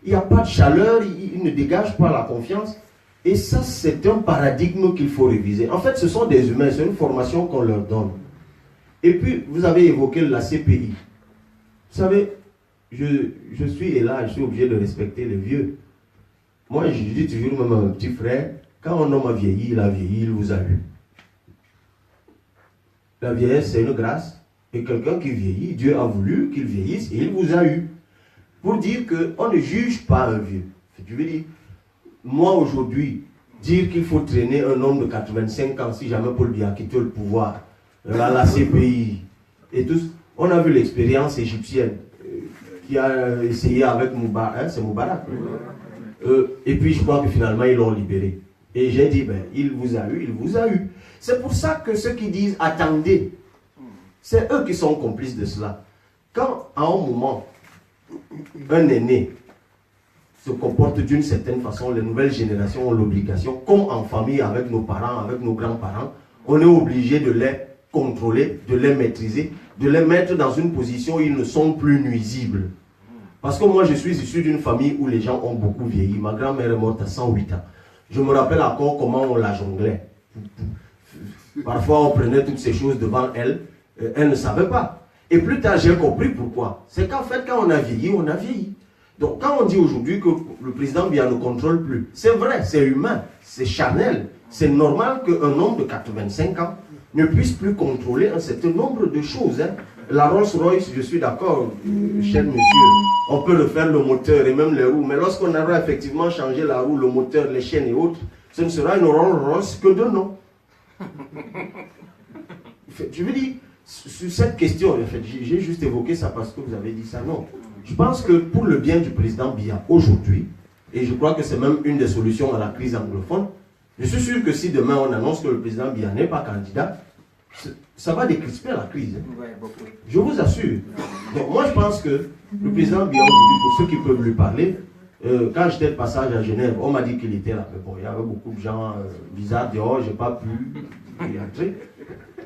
il n'y a pas de chaleur, ils ne dégagent pas la confiance. Et ça, c'est un paradigme qu'il faut réviser. En fait, ce sont des humains, c'est une formation qu'on leur donne. Et puis, vous avez évoqué la CPI. Vous savez, je suis là, je suis obligé de respecter les vieux. Moi, je dis toujours même à mon petit frère, quand un homme a vieilli, il vous a eu. La vieillesse, c'est une grâce. Et quelqu'un qui vieillit, Dieu a voulu qu'il vieillisse et il vous a eu. Pour dire qu'on ne juge pas un vieux. Tu veux dire, moi aujourd'hui, dire qu'il faut traîner un homme de 85 ans si jamais Paul Biya quitte le pouvoir, la CPI et tout, on a vu l'expérience égyptienne qui a essayé avec Moubarak, c'est Moubarak. Et puis je crois que finalement ils l'ont libéré. Et j'ai dit, ben, il vous a eu. C'est pour ça que ceux qui disent attendez, c'est eux qui sont complices de cela. Quand à un moment, un aîné se comporte d'une certaine façon, les nouvelles générations ont l'obligation, comme en famille avec nos parents, avec nos grands-parents, on est obligé de les contrôler, de les maîtriser, de les mettre dans une position où ils ne sont plus nuisibles. Parce que moi je suis issu d'une famille où les gens ont beaucoup vieilli. Ma grand-mère est morte à 108 ans. Je me rappelle encore comment on la jonglait. Parfois on prenait toutes ces choses devant elle, elle ne savait pas. Et plus tard j'ai compris pourquoi. C'est qu'en fait quand on a vieilli, on a vieilli. Donc quand on dit aujourd'hui que le président Biya ne contrôle plus, c'est vrai, c'est humain, c'est charnel. C'est normal qu'un homme de 85 ans ne puisse plus contrôler un certain nombre de choses. Hein. La Rolls-Royce, je suis d'accord, cher monsieur, on peut refaire le moteur et même les roues, mais lorsqu'on aura effectivement changé la roue, le moteur, les chaînes et autres, ce ne sera une Rolls-Royce que de nom. Je veux dire, sur cette question, en fait, j'ai juste évoqué ça parce que vous avez dit ça, non. Je pense que pour le bien du président Biya aujourd'hui, et je crois que c'est même une des solutions à la crise anglophone, je suis sûr que si demain on annonce que le président Biya n'est pas candidat, ça va décrisper la crise. Je vous assure. Donc moi je pense que le président Biya aujourd'hui, pour ceux qui peuvent lui parler, quand j'étais de passage à Genève, on m'a dit qu'il était là. Mais bon, il y avait beaucoup de gens bizarres dehors, j'ai pas pu y entrer.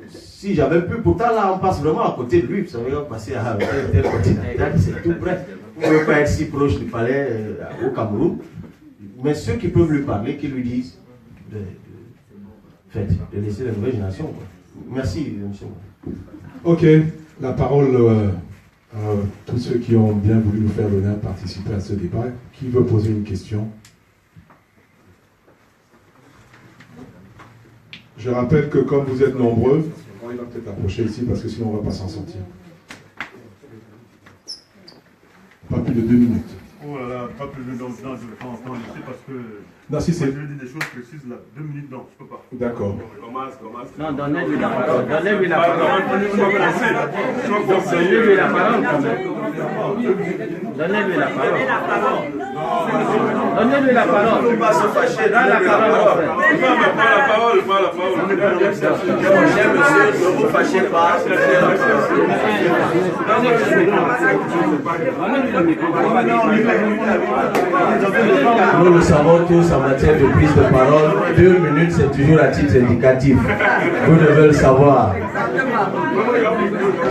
Si j'avais pu, pourtant là on passe vraiment à côté de lui, vous savez, on passait à tel continental, c'est tout près. Vous ne pouvez pas être si proche du palais au Cameroun. Mais ceux qui peuvent lui parler, qui lui disent de laisser la nouvelle génération. Quoi. Merci, monsieur. Ok, la parole à tous ceux qui ont bien voulu nous faire l'honneur de participer à ce débat. Qui veut poser une question? Je rappelle que comme vous êtes nombreux, il va peut-être approcher ici parce que sinon on ne va pas s'en sortir. Pas plus de 2 minutes. Oh là là, pas plus de 2 minutes, je ne vais pas entendre ici parce que... Non, si c'est... Je veux dire des choses précises là, 2 minutes, non, je ne peux pas. D'accord. Non, donnez-lui la parole. Donnez-lui la parole. Donnez-lui la parole quand même. Donnez-lui la parole. Donnez-lui la parole. Il ne faut pas se fâcher. Dans la parole. Pas la parole. Cher monsieur, ne vous fâchez pas. Nous le savons tous en matière de prise de parole, 2 minutes c'est toujours à titre indicatif. Vous devez le savoir.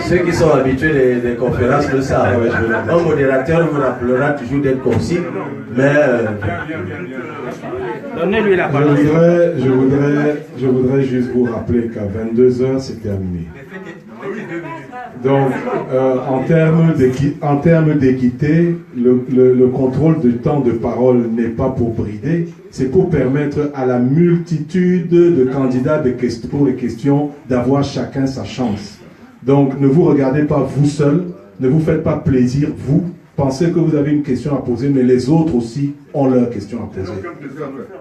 Ceux qui sont habitués des conférences le savent. Un modérateur vous rappellera toujours d'être concis, mais... Donnez-lui la parole. Je voudrais juste vous rappeler qu'à 22h, c'est terminé. Donc, en termes d'équité, le contrôle du temps de parole n'est pas pour brider, c'est pour permettre à la multitude de candidats pour les questions d'avoir chacun sa chance. Donc, ne vous regardez pas vous seul, ne vous faites pas plaisir, vous. Pensez que vous avez une question à poser, mais les autres aussi ont leur question à poser.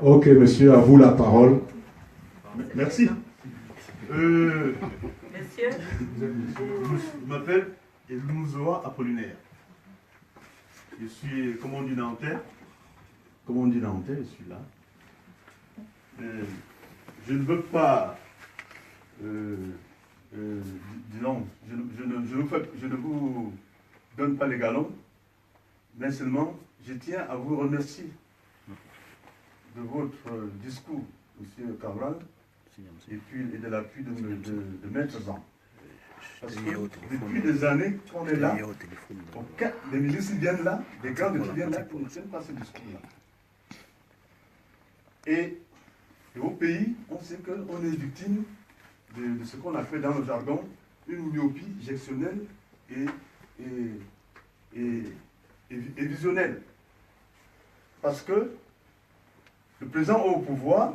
Ok, monsieur, à vous la parole. Merci. Monsieur, Je m'appelle Elouzoa Apollinaire. Je suis, comme on dit nantais, je suis là. Je ne veux pas, disons, je ne vous donne pas les galons, mais seulement je tiens à vous remercier de votre discours, M. Cabral, et puis de l'appui de Maître Jean. Parce que depuis des années qu'on est là, des ministres viennent là, des grands qui viennent là, qui ne tiennent pas ce discours-là. Et au pays, on sait qu'on est victime de ce qu'on appelle dans le jargon une myopie gestionnelle et visionnelle. Parce que le président au pouvoir,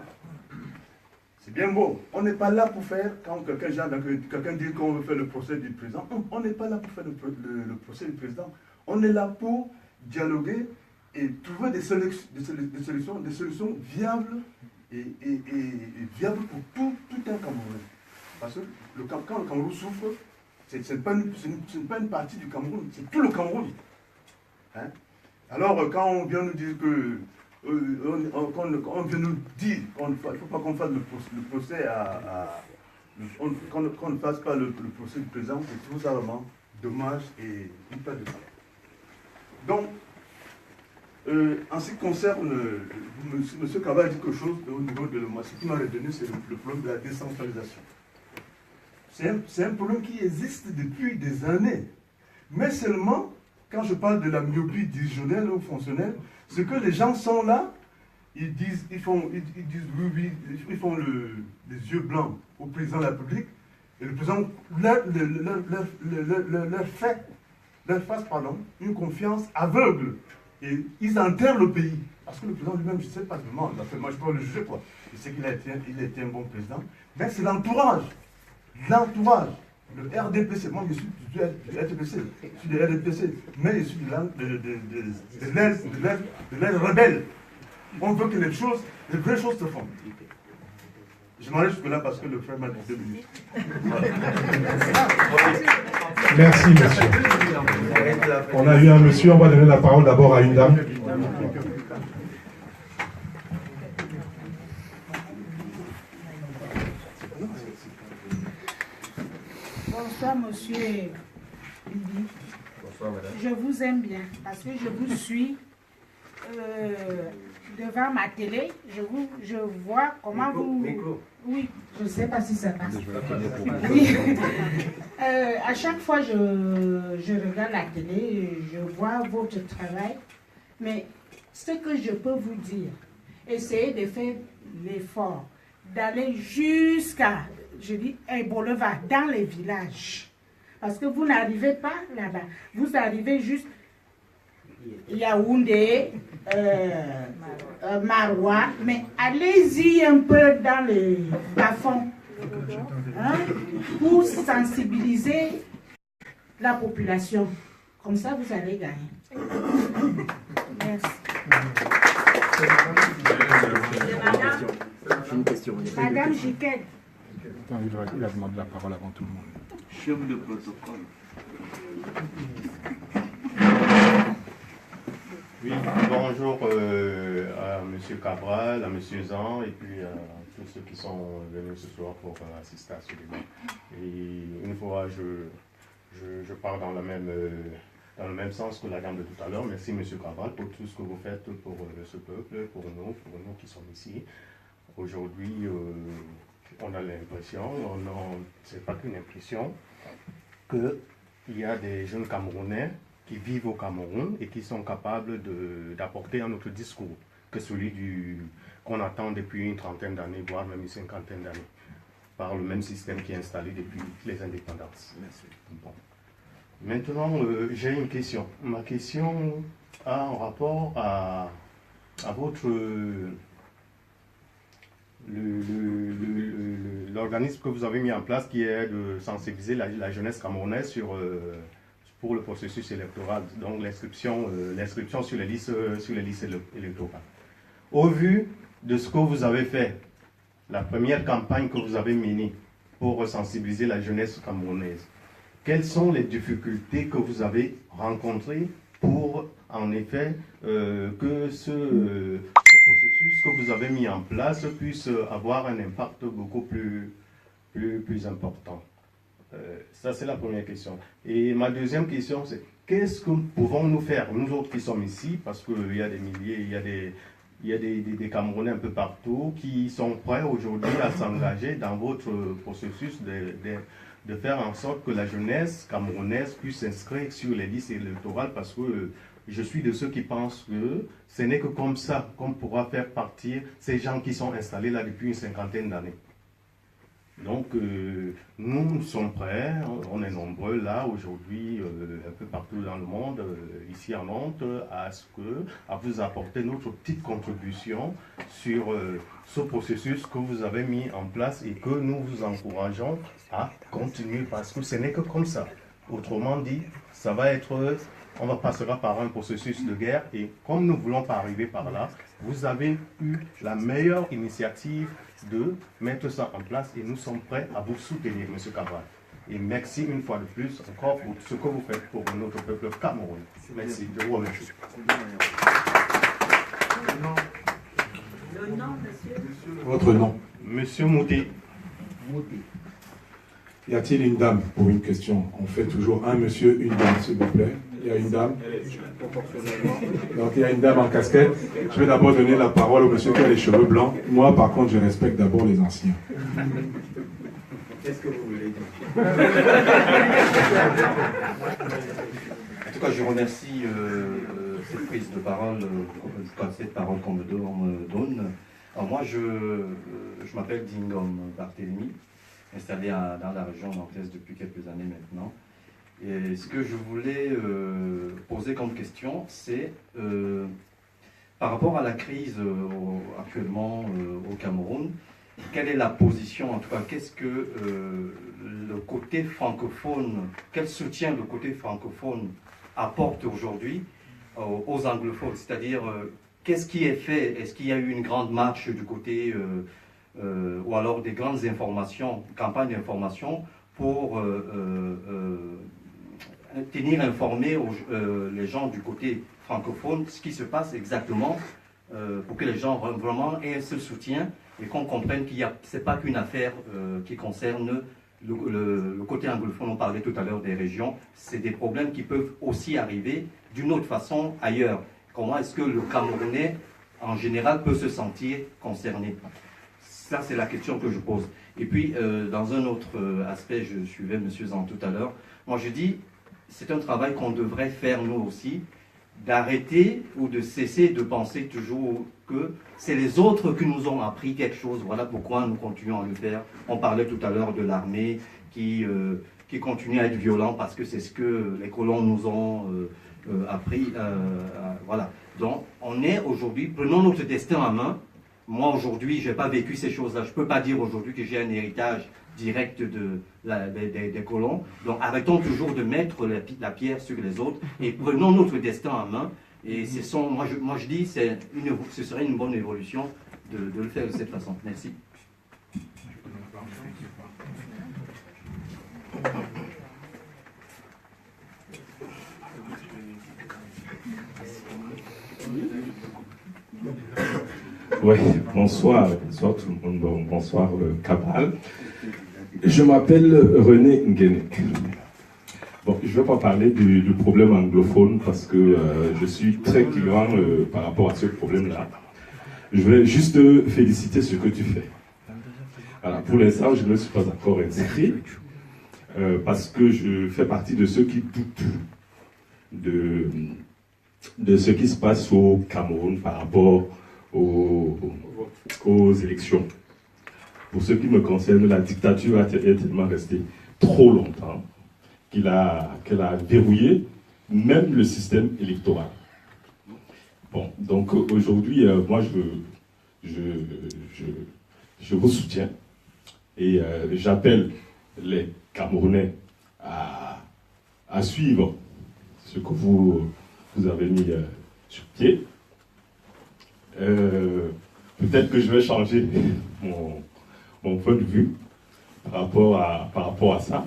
C'est bien beau. On n'est pas là pour faire, quand quelqu'un dit qu'on veut faire le procès du président, on n'est pas là pour faire le procès du président. On est là pour dialoguer et trouver des solutions viables et viables pour tout un Camerounais. Parce que quand le Cameroun souffre, ce n'est pas une partie du Cameroun, c'est tout le Cameroun. Hein? Alors, quand on vient nous dire que on vient nous dire qu'il ne faut pas qu'on fasse le procès qu'on ne fasse pas le procès du président, c'est tout ça vraiment dommage et une perte de temps. Donc, en ce qui concerne, M. Kaba a dit quelque chose au niveau de moi. Ce qui m'a retenu, c'est le problème de la décentralisation. C'est un problème qui existe depuis des années. Mais seulement, quand je parle de la myopie décisionnelle ou fonctionnelle, c'est que les gens sont là, ils font les yeux blancs au président de la République, et le président leur fasse une confiance aveugle. Et ils enterrent le pays. Parce que le président lui-même, je ne sais pas vraiment, moi je peux le juger quoi. Je sais qu'il a été un bon président, mais c'est l'entourage. L'entourage. Le RDPC, moi je suis du RDPC, je suis du RDPC, mais je suis de l'aide rebelle. On veut que les vraies choses se font. Je m'arrête jusque-là parce que le frère m'a dit 2 minutes. Merci, monsieur. On a eu un monsieur, on va donner la parole d'abord à une dame. Bonsoir, monsieur Bibi. Bonsoir, madame. Je vous aime bien parce que je vous suis devant ma télé. Je vois comment vous... Oui, je ne sais pas si ça passe. Oui. À chaque fois je regarde la télé, je vois votre travail. Mais ce que je peux vous dire, essayez de faire l'effort d'aller jusqu'à, je dis, Bolova, dans les villages. Parce que vous n'arrivez pas là-bas. Vous arrivez juste Yaoundé, Maroua, mais allez-y un peu dans les bas-fonds pour sensibiliser la population. Comme ça, vous allez gagner. Merci. Une question. Madame Jiquel. Il a demandé la parole avant tout le monde. Chef de protocole. Oui, bonjour à M. Cabral, à M. Zan et puis à tous ceux qui sont venus ce soir pour assister à ce débat. Et une fois, je pars dans le même sens que la dame de tout à l'heure. Merci M. Cabral pour tout ce que vous faites pour ce peuple, pour nous qui sommes ici. Aujourd'hui, on a l'impression, c'est pas qu'une impression, qu'il y a des jeunes Camerounais qui vivent au Cameroun et qui sont capables d'apporter un autre discours que celui qu'on attend depuis une trentaine d'années, voire même une cinquantaine d'années, par le même système qui est installé depuis les indépendances. Merci. Bon. Maintenant, j'ai une question. Ma question a un rapport à votre... l'organisme que vous avez mis en place qui est de sensibiliser la jeunesse camerounaise pour le processus électoral, donc l'inscription sur les listes électorales. Au vu de ce que vous avez fait, la première campagne que vous avez menée pour sensibiliser la jeunesse camerounaise, quelles sont les difficultés que vous avez rencontrées pour, en effet, que ce processus que vous avez mis en place puisse avoir un impact beaucoup plus important? Ça, c'est la première question. Et ma deuxième question, c'est qu'est-ce que pouvons-nous faire, nous autres qui sommes ici, parce qu'il y a des milliers, il y a des Camerounais un peu partout qui sont prêts aujourd'hui à s'engager dans votre processus de faire en sorte que la jeunesse camerounaise puisse s'inscrire sur les listes électorales, parce que je suis de ceux qui pensent que ce n'est que comme ça qu'on pourra faire partir ces gens qui sont installés là depuis une cinquantaine d'années. Donc, nous sommes prêts, on est nombreux là aujourd'hui, un peu partout dans le monde, ici à Nantes, à vous apporter notre petite contribution sur ce processus que vous avez mis en place et que nous vous encourageons à continuer parce que ce n'est que comme ça. Autrement dit, ça va être, on passera par un processus de guerre et comme nous ne voulons pas arriver par là, vous avez eu la meilleure initiative de mettre ça en place et nous sommes prêts à vous soutenir, M. Cabral. Et merci une fois de plus encore pour ce que vous faites pour notre peuple camerounais. Merci, je vous remercie. Le nom, monsieur. Votre nom? Monsieur Mouté. Y a-t-il une dame pour une question? On fait toujours un monsieur, une dame, s'il vous plaît. Il y a une dame. Donc il y a une dame en casquette. Je vais d'abord donner la parole au monsieur qui a les cheveux blancs. Moi, par contre, je respecte d'abord les anciens. Qu'est-ce que vous voulez dire? En tout cas, je remercie cette prise de parole, cette parole qu'on me donne. Alors moi, je m'appelle Dingom Barthélemy, installé dans la région nantaise depuis quelques années maintenant. Et ce que je voulais poser comme question, c'est par rapport à la crise actuellement au Cameroun, quelle est la position, en tout cas, qu'est-ce que le côté francophone, quel soutien le côté francophone apporte aujourd'hui aux anglophones, c'est-à-dire qu'est-ce qui est fait, est-ce qu'il y a eu une grande marche du côté, ou alors des grandes informations, campagnes d'information pour tenir informés les gens du côté francophone ce qui se passe exactement pour que les gens vraiment aient ce soutien et qu'on comprenne qu'il ce n'est pas qu'une affaire qui concerne le côté anglophone. On parlait tout à l'heure des régions, c'est des problèmes qui peuvent aussi arriver d'une autre façon ailleurs. Comment est-ce que le Camerounais en général peut se sentir concerné? Ça, c'est la question que je pose. Et puis, dans un autre aspect, je suivais M. Zan tout à l'heure, moi je dis, c'est un travail qu'on devrait faire nous aussi, d'arrêter ou de cesser de penser toujours que c'est les autres qui nous ont appris quelque chose. Voilà pourquoi nous continuons à le faire. On parlait tout à l'heure de l'armée qui continue à être violent parce que c'est ce que les colons nous ont appris. Voilà. Donc, on est aujourd'hui, prenons notre destin en main. Moi, aujourd'hui, je n'ai pas vécu ces choses-là. Je ne peux pas dire aujourd'hui que j'ai un héritage direct des colons. Donc, arrêtons toujours de mettre la pierre sur les autres et prenons notre destin en main. Et moi, je dis ce serait une bonne évolution de le faire de cette façon. Merci. Oui, bonsoir tout le monde, bonsoir Cabral. Je m'appelle René Nguenek. Bon, je ne vais pas parler du problème anglophone parce que je suis très client par rapport à ce problème-là. Je vais juste féliciter ce que tu fais. Alors, pour l'instant, je ne suis pas encore inscrit parce que je fais partie de ceux qui doutent de ce qui se passe au Cameroun par rapport aux élections. Pour ce qui me concerne, la dictature est tellement restée trop longtemps qu'elle a verrouillé même le système électoral. Bon, donc aujourd'hui, moi je vous soutiens et j'appelle les Camerounais à suivre ce que vous avez mis sur pied. Peut-être que je vais changer mon point de vue par rapport à ça.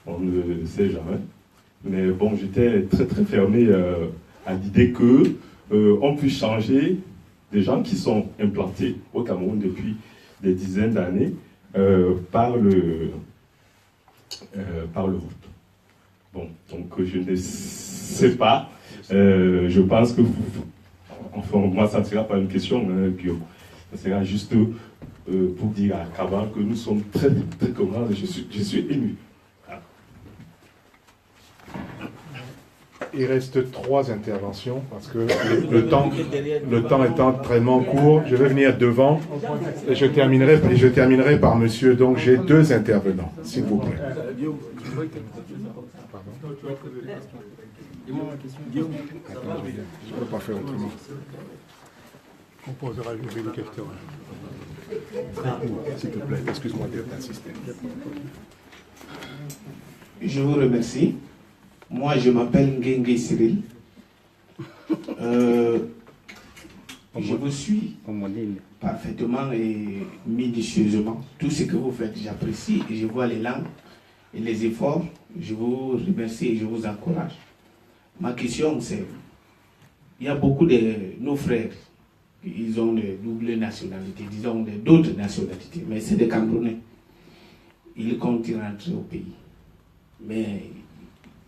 On ne sait jamais. Mais bon, j'étais très très fermé à l'idée que on puisse changer des gens qui sont implantés au Cameroun depuis des dizaines d'années par le vote. Bon, donc je ne sais pas. Je pense que enfin, moi, ça ne sera pas une question, Guillaume. Ça sera juste pour dire à Cabral que nous sommes très, très contents et je suis ému. Voilà. Il reste 3 interventions parce que le temps étant très court, je vais venir devant et je terminerai par monsieur. Donc j'ai 2 intervenants, s'il vous plaît. Je ne peux pas faire autrement. On posera une question. S'il te plaît, excuse-moi d'insister. Je vous remercie. Moi, je m'appelle Nguenge Cyril. Je vous suis parfaitement et minutieusement. Tout ce que vous faites, j'apprécie et je vois les langues et les efforts. Je vous remercie et je vous encourage. Ma question, c'est, il y a beaucoup de nos frères, ils ont de double nationalité, disons d'autres nationalités, mais c'est des Camerounais. Ils comptent y rentrer au pays. Mais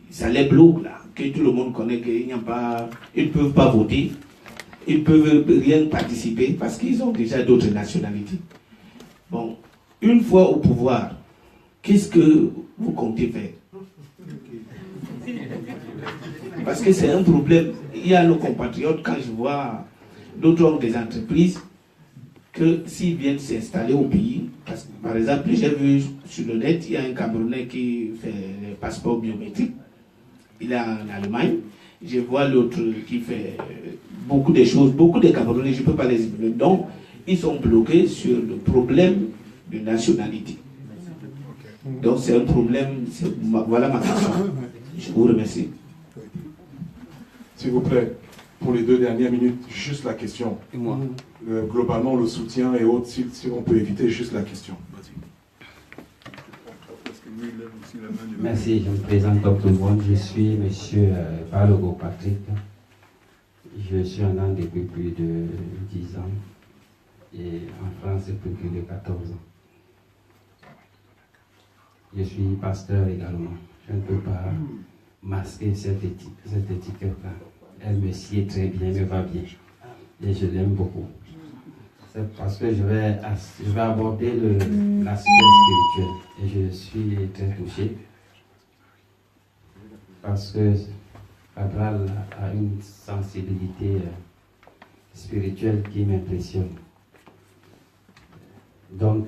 ça les bloque là, que tout le monde connaît qu'ils ne peuvent pas voter, ils ne peuvent rien participer parce qu'ils ont déjà d'autres nationalités. Bon, une fois au pouvoir, qu'est-ce que vous comptez faire? Parce que c'est un problème. Il y a nos compatriotes, quand je vois d'autres hommes des entreprises, que s'ils viennent s'installer au pays, parce que, par exemple, j'ai vu sur le net, il y a un Camerounais qui fait le passeport biométrique. Il est en Allemagne. Je vois l'autre qui fait beaucoup de choses, beaucoup de Camerounais, je ne peux pas les expliquer. Donc, ils sont bloqués sur le problème de nationalité. Donc, c'est un problème. Voilà ma question. Je vous remercie. S'il vous plaît, pour les 2 dernières minutes, juste la question. Et moi globalement, le soutien et autres, si on peut éviter juste la question. Merci, je me présente comme tout le monde. Je suis M. Balogo Patrick. Je suis en Inde depuis plus de 10 ans et en France depuis plus de 14 ans. Je suis pasteur également. Je ne peux pas masquer cette étiquette-là. Elle me sied très bien, me va bien. Et je l'aime beaucoup. C'est parce que je vais aborder l'aspect spirituel. Et je suis très touché. Parce que Cabral a une sensibilité spirituelle qui m'impressionne. Donc,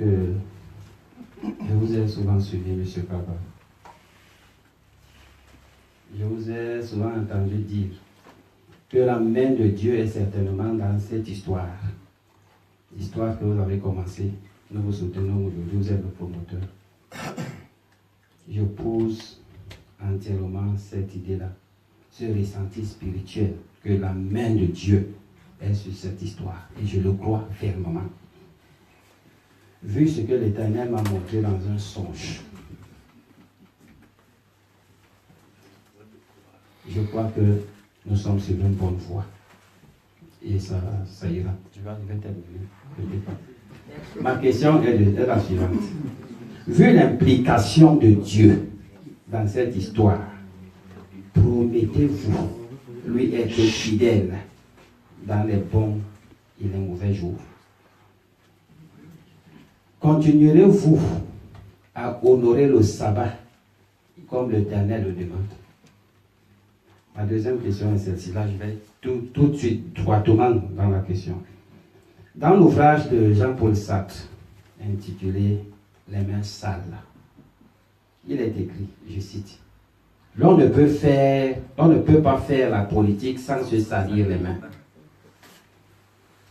je vous ai souvent suivi, M. Cabral. Je vous ai souvent entendu dire que la main de Dieu est certainement dans cette histoire. L'histoire que vous avez commencée, nous vous soutenons aujourd'hui, vous êtes le promoteur. Je pose entièrement cette idée-là, ce ressenti spirituel, que la main de Dieu est sur cette histoire. Et je le crois fermement. Vu ce que l'Éternel m'a montré dans un songe, je crois que nous sommes sur une bonne voie. Et ça ira. Je vais arriver terminer. Ma question est la suivante. Vu l'implication de Dieu dans cette histoire, promettez-vous lui être fidèle dans les bons et les mauvais jours? Continuerez-vous à honorer le sabbat comme l'Éternel le demande? Ma deuxième question est celle-ci. Là, je vais tout de suite, droitement dans la question. Dans l'ouvrage de Jean-Paul Sartre, intitulé « Les mains sales », il est écrit, je cite, « On ne peut pas faire la politique sans se salir les mains. »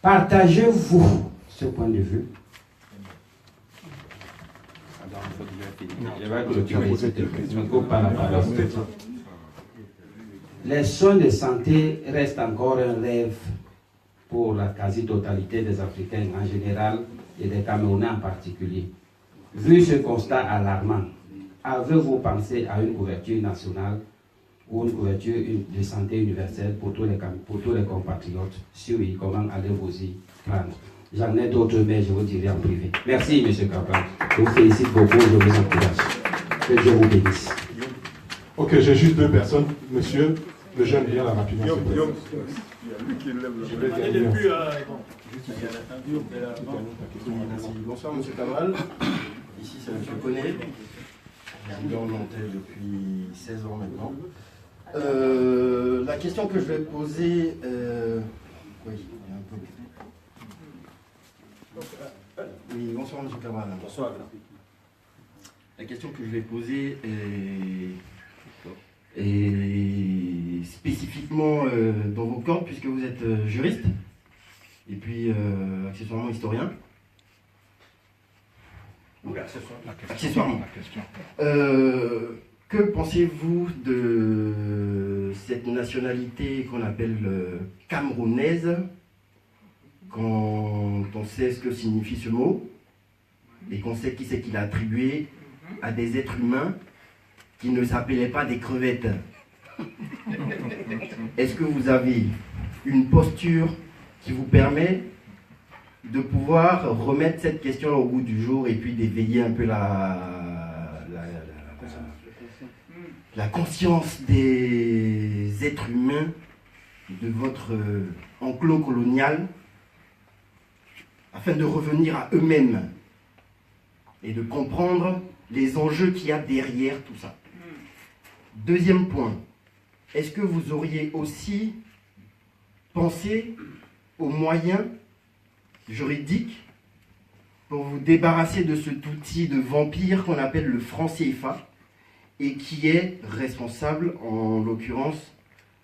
Partagez-vous ce point de vue? Je vais clôturer cette question. Les soins de santé restent encore un rêve pour la quasi-totalité des Africains en général et des Camerounais en particulier. Vu ce constat alarmant, avez-vous pensé à une couverture nationale ou une couverture de santé universelle pour tous les compatriotes? Si oui, comment allez-vous y prendre? J'en ai d'autres, mais je vous dirai en privé. Merci, M. Cabral. Je vous félicite beaucoup, je vous encourage. Que Dieu vous bénisse. Ok, j'ai juste 2 personnes. Monsieur, le jeune vient là rapidement. Bonsoir, M. Cabral. Ici, c'est M. Koné, résident nantais depuis 16 ans maintenant. La question que je vais poser... Oui, il y a un peu... Oui, bonsoir, M. Cabral. Bonsoir. La question que je vais poser est spécifiquement dans vos cordes, puisque vous êtes juriste, et puis accessoirement historien. Oui, accessoirement. Que pensez-vous de cette nationalité qu'on appelle camerounaise, quand on sait ce que signifie ce mot, et qu'on sait qui c'est qui l'a attribué à des êtres humains qui ne s'appelaient pas des crevettes? Est-ce que vous avez une posture qui vous permet de pouvoir remettre cette question au goût du jour et puis d'éveiller un peu la conscience des êtres humains de votre enclos colonial, afin de revenir à eux-mêmes et de comprendre les enjeux qu'il y a derrière tout ça? Deuxième point, est-ce que vous auriez aussi pensé aux moyens juridiques pour vous débarrasser de cet outil de vampire qu'on appelle le franc CFA, et qui est responsable, en l'occurrence,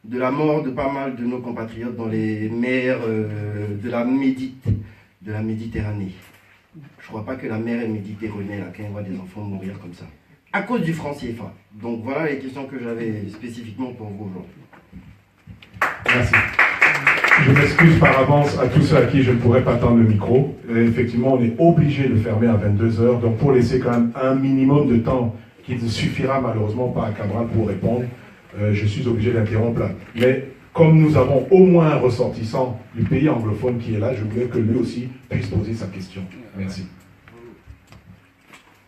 de la mort de pas mal de nos compatriotes dans les mers de la Méditerranée. Je ne crois pas que la mer est méditerranéenne quand on voit des enfants mourir comme ça, à cause du franc CFA. Donc voilà les questions que j'avais spécifiquement pour vous aujourd'hui. Merci. Je m'excuse par avance à tous ceux à qui je ne pourrais pas tendre le micro. Et effectivement, on est obligé de fermer à 22h, donc pour laisser quand même un minimum de temps qui ne suffira malheureusement pas à Cabral pour répondre, je suis obligé d'interrompre là. Mais comme nous avons au moins un ressortissant du pays anglophone qui est là, je voulais que lui aussi puisse poser sa question. Merci.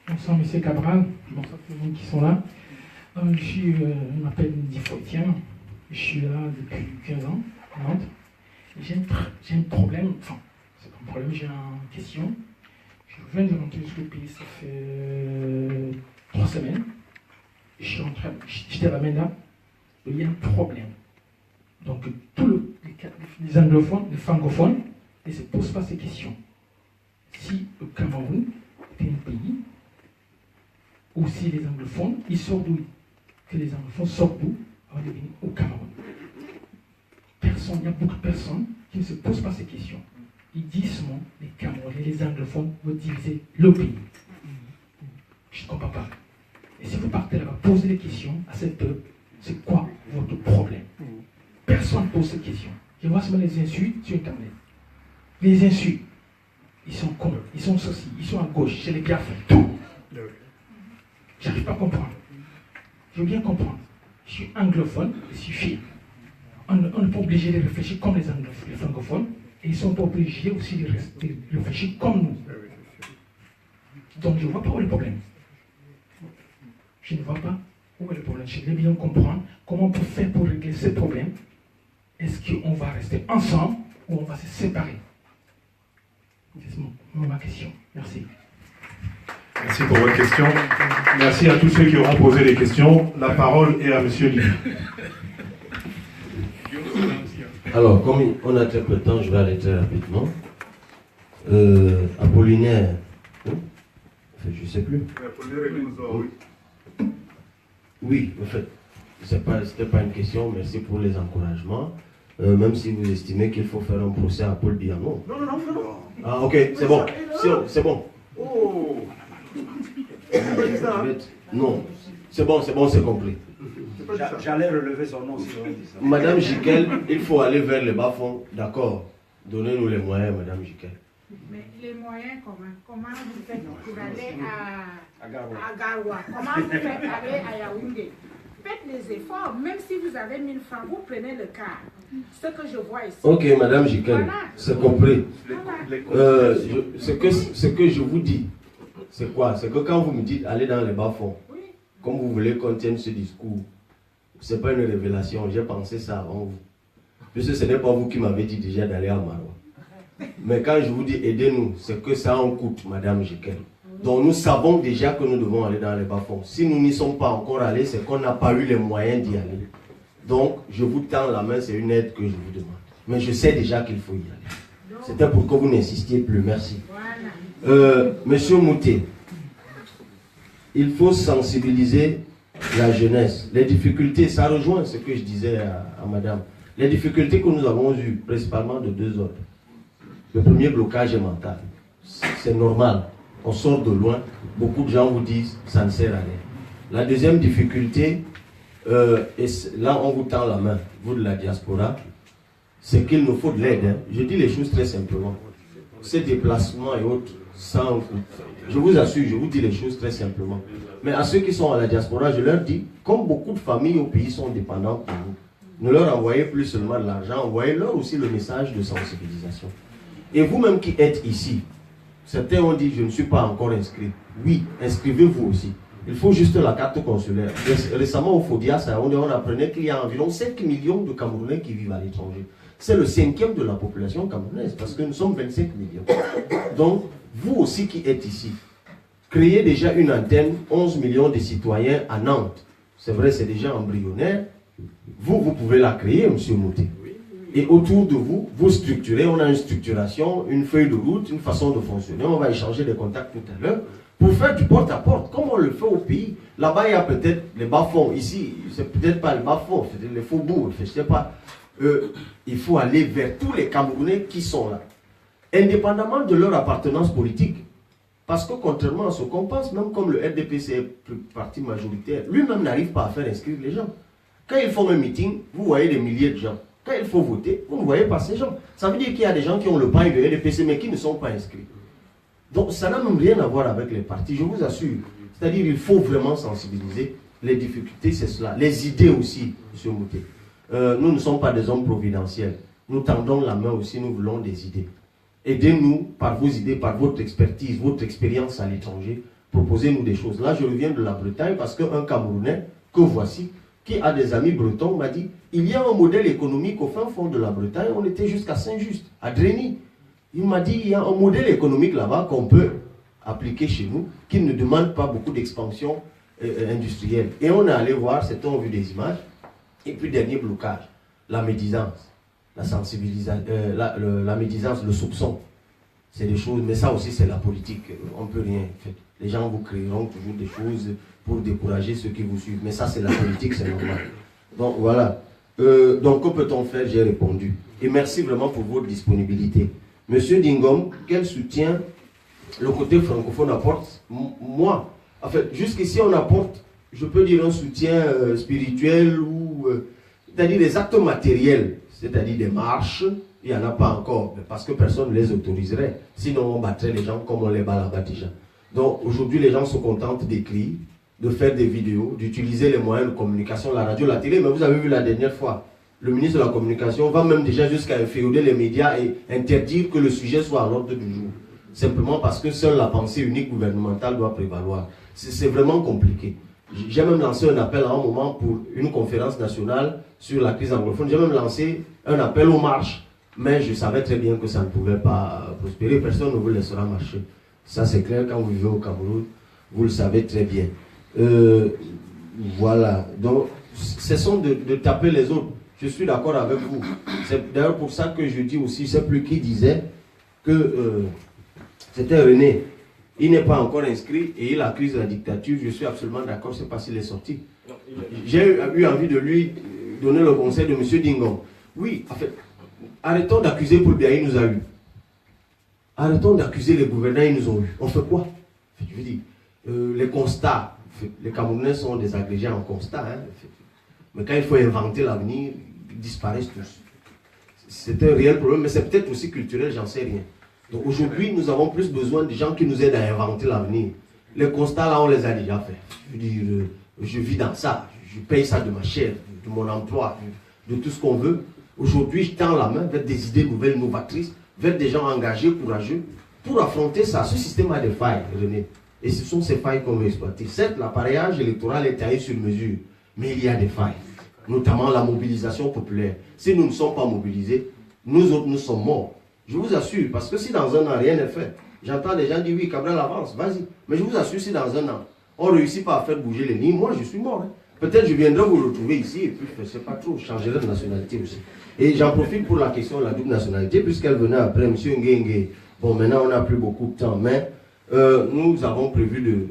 Bonsoir, M. Cabral. Bonsoir tous les gens qui sont là. Je m'appelle Difo Etienne. Je suis là depuis 15 ans à Nantes. J'ai un problème, enfin, c'est pas un problème, j'ai une question. Je viens de rentrer sur le pays, ça fait 3 semaines. J'étais à la MENA, il y a un problème. Donc, tous les anglophones, les francophones, ne se posent pas ces questions. Si le Cameroun était un pays, ou si les anglophones, ils sortent d'où? Que les anglophones sortent d'où avant de venir au Cameroun? Il y a beaucoup de personnes qui ne se posent pas ces questions. Ils disent seulement les Camerounais, les anglophones veulent diviser le pays. Je ne comprends pas. Et si vous partez là-bas, posez des questions à cette peuple, c'est quoi votre problème? Personne ne pose ces questions. Je vois seulement les insultes sur Internet. Les insultes, ils sont cons, ils sont ceci, ils sont à gauche, c'est les gaffes, tout. J'arrive pas à comprendre. Je veux bien comprendre. Je suis anglophone, je suis fier. On n'est pas obligé de réfléchir comme les anglophones, les francophones, et ils ne sont pas obligés aussi de réfléchir comme nous. Donc je ne vois pas où est le problème. Je ne vois pas où est le problème. Je voulais bien comprendre comment on peut faire pour régler ce problème. Est-ce qu'on va rester ensemble ou on va se séparer? C'est ma question. Merci. Merci pour votre question. Merci à tous ceux qui auront posé les questions. La parole est à M. Lee. Alors, comme on a très peu de temps, je vais arrêter rapidement. Apollinaire, hein? Enfin, je ne sais plus. Oui, en fait, ce n'était pas une question, merci pour les encouragements. Même si vous estimez qu'il faut faire un procès à Paul Biya, non. Non. Ah, ok, c'est bon. C'est bon. Oh. Non, c'est bon, c'est compris. J'allais relever son nom si on dit ça. Madame Jiquel, il faut aller vers le bas-fond, d'accord. Donnez-nous les moyens, Madame Jiquel. Mais les moyens, comment vous faites pour aller à Garoua? Comment vous faites aller à Yaoundé? Faites les efforts, même si vous avez 1000 francs, vous prenez le car. Ce que je vois ici. Ok, Madame Jiquel, voilà. C'est compris. Voilà. Ce que je vous dis, c'est quoi? C'est que quand vous me dites aller dans les bas-fonds, oui, comme vous voulez qu'on tienne ce discours, ce n'est pas une révélation, j'ai pensé ça avant vous. Puisque ce n'est pas vous qui m'avez dit déjà d'aller à Maroua. Mais quand je vous dis aidez-nous, c'est que ça en coûte, Madame Jiquel. Donc nous savons déjà que nous devons aller dans les bas-fonds. Si nous n'y sommes pas encore allés, c'est qu'on n'a pas eu les moyens d'y aller. Donc, je vous tends la main, c'est une aide que je vous demande. Mais je sais déjà qu'il faut y aller. C'était pour que vous n'insistiez plus. Merci. Monsieur Mouté, il faut sensibiliser la jeunesse. Les difficultés, ça rejoint ce que je disais à madame. Les difficultés que nous avons eues, principalement de deux ordres. Le premier blocage est mental. C'est normal. On sort de loin. Beaucoup de gens vous disent ça ne sert à rien. La deuxième difficulté, et là on vous tend la main, vous de la diaspora, c'est qu'il nous faut de l'aide. Hein. Je dis les choses très simplement. Ces déplacements et autres, sans, je vous assure, je vous dis les choses très simplement. Mais à ceux qui sont à la diaspora, je leur dis, comme beaucoup de familles au pays sont dépendantes de vous, ne leur envoyez plus seulement de l'argent, envoyez-leur aussi le message de sensibilisation. Et vous-même qui êtes ici, certains ont dit, je ne suis pas encore inscrit. Oui, inscrivez-vous aussi. Il faut juste la carte consulaire. Récemment au FODIAS, on apprenait qu'il y a environ 5 millions de Camerounais qui vivent à l'étranger. C'est le 5e de la population camerounaise, parce que nous sommes 25 millions. Donc, vous aussi qui êtes ici, créez déjà une antenne, 11 millions de citoyens à Nantes. C'est vrai, c'est déjà embryonnaire. Vous pouvez la créer, M. Mouté. Et autour de vous, vous structurez, on a une structuration, une feuille de route, une façon de fonctionner. On va échanger des contacts tout à l'heure pour faire du porte-à-porte, comme on le fait au pays. Là-bas, il y a peut-être les bas-fonds. Ici, c'est peut-être pas les bas-fonds, c'est les faubourgs, je ne sais pas. Il faut aller vers tous les Camerounais qui sont là, indépendamment de leur appartenance politique. Parce que contrairement à ce qu'on pense, même comme le RDPC est parti majoritaire, lui-même n'arrive pas à faire inscrire les gens. Quand ils font un meeting, vous voyez des milliers de gens. Quand il faut voter, vous ne voyez pas ces gens. Ça veut dire qu'il y a des gens qui ont le pain de RDPC mais qui ne sont pas inscrits. Donc ça n'a même rien à voir avec les partis, je vous assure. C'est-à-dire qu'il faut vraiment sensibiliser. Les difficultés, c'est cela. Les idées aussi, M. Mouté. Nous ne sommes pas des hommes providentiels. Nous tendons la main aussi, nous voulons des idées. Aidez-nous par vos idées, par votre expertise, votre expérience à l'étranger. Proposez-nous des choses. Là, je reviens de la Bretagne parce qu'un Camerounais que voici, qui a des amis bretons, m'a dit, il y a un modèle économique au fin fond de la Bretagne, on était jusqu'à Saint-Just, à Drény. Il m'a dit, il y a un modèle économique là-bas qu'on peut appliquer chez nous, qui ne demande pas beaucoup d'expansion industrielle. Et on est allé voir, certains ont vu des images. Et puis, dernier blocage, la médisance, la sensibilisation, la médisance, le soupçon. C'est des choses, mais ça aussi c'est la politique, on ne peut rien faire. Les gens vous créeront toujours des choses pour décourager ceux qui vous suivent. Mais ça c'est la politique, c'est normal. Donc voilà. Donc que peut-on faire? J'ai répondu. Et merci vraiment pour votre disponibilité. Monsieur Dingom, quel soutien le côté francophone apporte? Moi, en fait, jusqu'ici on apporte, je peux dire un soutien spirituel ou c'est-à-dire des actes matériels, c'est-à-dire des marches. Il n'y en a pas encore, parce que personne ne les autoriserait. Sinon, on battrait les gens comme on les bat là-bas déjà. Donc, aujourd'hui, les gens se contentent d'écrire, de faire des vidéos, d'utiliser les moyens de communication, la radio, la télé. Mais vous avez vu la dernière fois, le ministre de la Communication va même déjà jusqu'à inféoder les médias et interdire que le sujet soit à l'ordre du jour. Simplement parce que seule la pensée unique gouvernementale doit prévaloir. C'est vraiment compliqué. J'ai même lancé un appel à un moment pour une conférence nationale sur la crise anglophone. J'ai même lancé un appel aux marches. Mais je savais très bien que ça ne pouvait pas prospérer. Personne ne vous laissera marcher. Ça c'est clair, quand vous vivez au Cameroun, vous le savez très bien. Voilà. Donc, cessons de taper les autres. Je suis d'accord avec vous. C'est d'ailleurs pour ça que je dis aussi, je ne sais plus qui disait que c'était René. Il n'est pas encore inscrit et il accuse la dictature. Je suis absolument d'accord, c'est parce qu'il est sorti. J'ai eu envie de lui donner le conseil de M. Dingom. Oui, en fait, arrêtons d'accuser Poulbiaï, il nous a eu. Arrêtons d'accuser les gouvernants, ils nous ont eu. On fait quoi? Je veux dire, les constats, les Camerounais sont des agrégés en constat. Hein, mais quand il faut inventer l'avenir, ils disparaissent tous. C'est un réel problème, mais c'est peut-être aussi culturel, j'en sais rien. Donc aujourd'hui, nous avons plus besoin de gens qui nous aident à inventer l'avenir. Les constats, là, on les a déjà faits. Je veux dire, je vis dans ça, je paye ça de ma chair, de mon emploi, de tout ce qu'on veut. Aujourd'hui, je tends la main vers des idées nouvelles, novatrices, vers des gens engagés, courageux, pour affronter ça. Ce système a des failles, René. Et ce sont ces failles qu'on veut exploiter. Certes, l'appareillage électoral est taillé sur mesure, mais il y a des failles. Notamment la mobilisation populaire. Si nous ne sommes pas mobilisés, nous autres, nous sommes morts. Je vous assure, parce que si dans un an, rien n'est fait, j'entends des gens dire, oui, Cabral avance, vas-y. Mais je vous assure, si dans un an, on ne réussit pas à faire bouger les lignes, moi, je suis mort. Hein. Peut-être je viendrai vous retrouver ici et puis je ne sais pas trop, je changerai de nationalité aussi. Et j'en profite pour la question de la double nationalité, puisqu'elle venait après, M. Nguenge. Bon, maintenant on n'a plus beaucoup de temps, mais nous avons prévu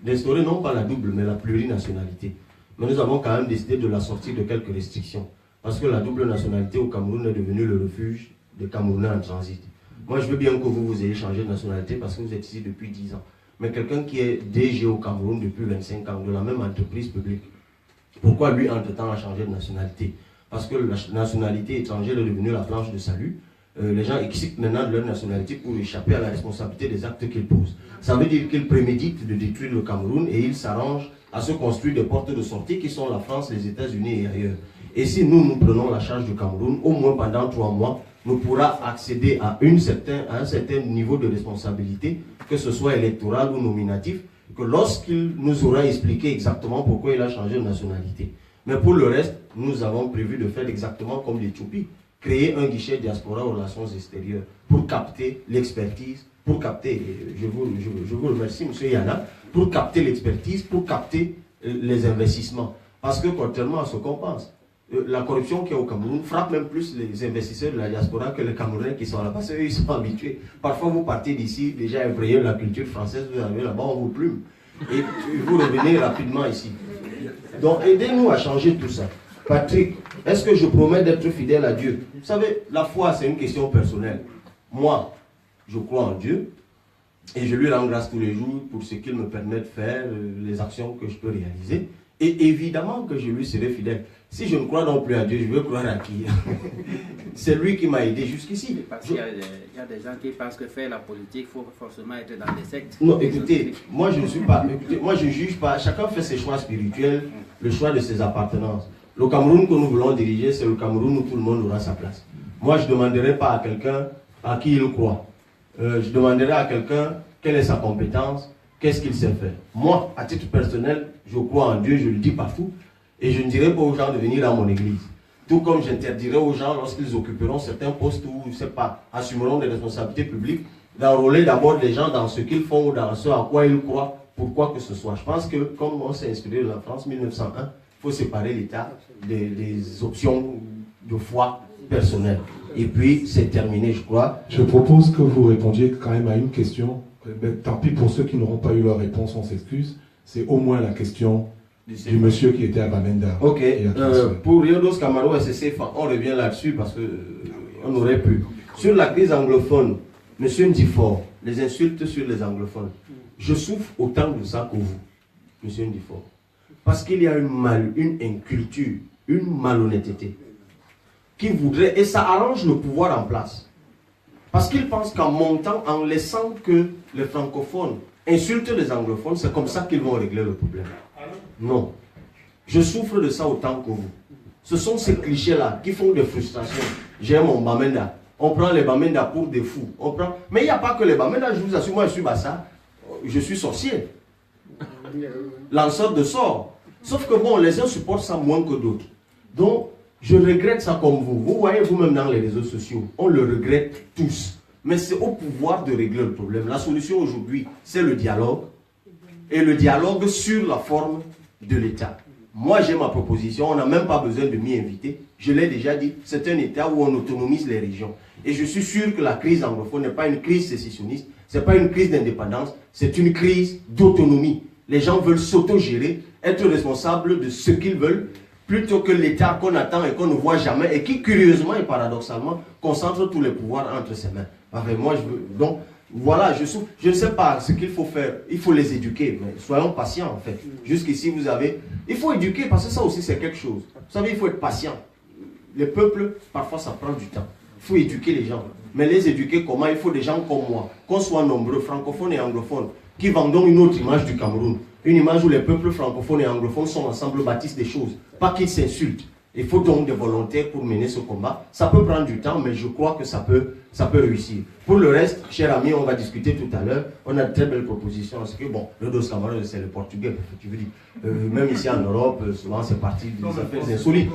d'instaurer non pas la double, mais la plurinationalité. Mais nous avons quand même décidé de la sortir de quelques restrictions. Parce que la double nationalité au Cameroun est devenue le refuge des Camerounais en transit. Moi, je veux bien que vous ayez changé de nationalité parce que vous êtes ici depuis 10 ans. Mais quelqu'un qui est DG au Cameroun depuis 25 ans, de la même entreprise publique, pourquoi lui, entre-temps, a changé de nationalité? Parce que la nationalité étrangère est devenue la planche de salut. Les gens excitent maintenant de leur nationalité pour échapper à la responsabilité des actes qu'ils posent. Ça veut dire qu'ils préméditent de détruire le Cameroun et ils s'arrangent à se construire des portes de sortie qui sont la France, les États-Unis et ailleurs. Et si nous prenons la charge du Cameroun, au moins pendant 3 mois, nous pourrons accéder à un certain niveau de responsabilité, que ce soit électoral ou nominatif, que lorsqu'il nous aura expliqué exactement pourquoi il a changé de nationalité. Mais pour le reste, nous avons prévu de faire exactement comme l'Éthiopie, créer un guichet diaspora aux relations extérieures pour capter l'expertise, pour capter, je vous remercie M. Yana, pour capter l'expertise, pour capter les investissements. Parce que contrairement à ce qu'on pense, la corruption qui est au Cameroun frappe même plus les investisseurs de la diaspora que les Camerounais qui sont là, parce qu'eux ils sont habitués. Parfois vous partez d'ici, déjà imprégné de la culture française, vous arrivez là-bas, on vous plume. Et vous revenez rapidement ici. Donc aidez-nous à changer tout ça. Patrick, est-ce que je promets d'être fidèle à Dieu? Vous savez, la foi c'est une question personnelle. Moi, je crois en Dieu et je lui rends grâce tous les jours pour ce qu'il me permet de faire, les actions que je peux réaliser. Et évidemment que je lui serai fidèle. Si je ne crois non plus à Dieu, je veux croire à qui? C'est lui qui m'a aidé jusqu'ici. Parce qu'il y a des gens qui pensent que faire la politique, il faut forcément être dans des sectes. Non, écoutez, moi je ne suis pas, écoutez, moi je ne juge pas. Chacun fait ses choix spirituels, le choix de ses appartenances. Le Cameroun que nous voulons diriger, c'est le Cameroun où tout le monde aura sa place. Moi, je ne demanderai pas à quelqu'un à qui il croit. Je demanderai à quelqu'un quelle est sa compétence, qu'est-ce qu'il sait faire. Moi, à titre personnel, je crois en Dieu, je le dis partout. Et je ne dirai pas aux gens de venir dans mon église. Tout comme j'interdirai aux gens, lorsqu'ils occuperont certains postes ou, je ne sais pas, assumeront des responsabilités publiques, d'enrôler d'abord les gens dans ce qu'ils font ou dans ce à quoi ils croient, pour quoi que ce soit. Je pense que, comme on s'est inspiré de la France 1901, il faut séparer l'État des options de foi personnelle. Et puis, c'est terminé, je crois. Je propose que vous répondiez quand même à une question. Tant pis pour ceux qui n'auront pas eu leur réponse, on s'excuse. C'est au moins la question du monsieur qui était à Bamenda. Ok, pour Riodos Camaro SCC, on revient là-dessus parce qu'on aurait pu. Sur la crise anglophone, monsieur Ndifort, les insultes sur les anglophones, je souffre autant de ça que vous, monsieur Ndifort. Parce qu'il y a une inculture, une malhonnêteté qui voudrait, et ça arrange le pouvoir en place. Parce qu'ils pensent qu'en montant, en laissant que les francophones insultent les anglophones, c'est comme ça qu'ils vont régler le problème. Non. Je souffre de ça autant que vous. Ce sont ces clichés-là qui font des frustrations. J'ai mon Bamenda. On prend les Bamenda pour des fous. Mais il n'y a pas que les Bamenda, je vous assure, moi je suis Bassa. Je suis sorcier. Lanceur de sorts. Sauf que bon, les uns supportent ça moins que d'autres. Donc, je regrette ça comme vous. Vous voyez vous-même dans les réseaux sociaux, on le regrette tous. Mais c'est au pouvoir de régler le problème. La solution aujourd'hui, c'est le dialogue. Et le dialogue sur la forme de l'État. Moi, j'ai ma proposition. On n'a même pas besoin de m'y inviter. Je l'ai déjà dit. C'est un État où on autonomise les régions. Et je suis sûr que la crise anglophone n'est pas une crise sécessionniste. Ce n'est pas une crise d'indépendance. C'est une crise d'autonomie. Les gens veulent s'auto-gérer, être responsables de ce qu'ils veulent, plutôt que l'État qu'on attend et qu'on ne voit jamais et qui, curieusement et paradoxalement, concentre tous les pouvoirs entre ses mains. Enfin, moi, donc, voilà, je ne sais pas ce qu'il faut faire. Il faut les éduquer, mais soyons patients en fait. Jusqu'ici, vous avez... Il faut éduquer parce que ça aussi, c'est quelque chose. Vous savez, il faut être patient. Les peuples, parfois, ça prend du temps. Il faut éduquer les gens. Mais les éduquer comment? Il faut des gens comme moi, qu'on soit nombreux, francophones et anglophones, qui vendons une autre image du Cameroun. Une image où les peuples francophones et anglophones sont ensemble, bâtissent des choses. Pas qu'ils s'insultent. Il faut donc des volontaires pour mener ce combat. Ça peut prendre du temps, mais je crois que ça peut réussir. Pour le reste, chers amis, on va discuter tout à l'heure. On a de très belles propositions. Parce que, bon, le dos Cameroun, c'est le portugais. Tu veux dire, même ici en Europe, souvent c'est parti des affaires insolites.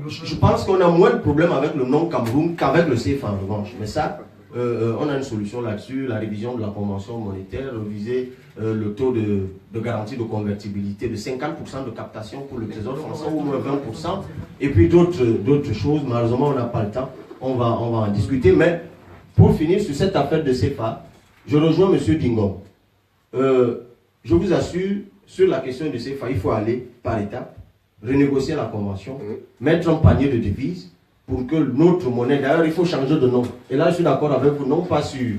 Je pense qu'on a moins de problèmes avec le nom Cameroun qu'avec le CFA en revanche. Mais ça, on a une solution là-dessus, la révision de la convention monétaire, viser le taux de garantie de convertibilité de 50% de captation pour le Trésor français, ou moins 20%, et puis d'autres choses. Malheureusement, on n'a pas le temps, on va en discuter. Mais pour finir sur cette affaire de CFA, je rejoins M. Dingom. Je vous assure, sur la question de CFA, il faut aller par étapes, renégocier la convention, mettre un panier de devises pour que notre monnaie, d'ailleurs il faut changer de nom. Et là je suis d'accord avec vous, non pas sur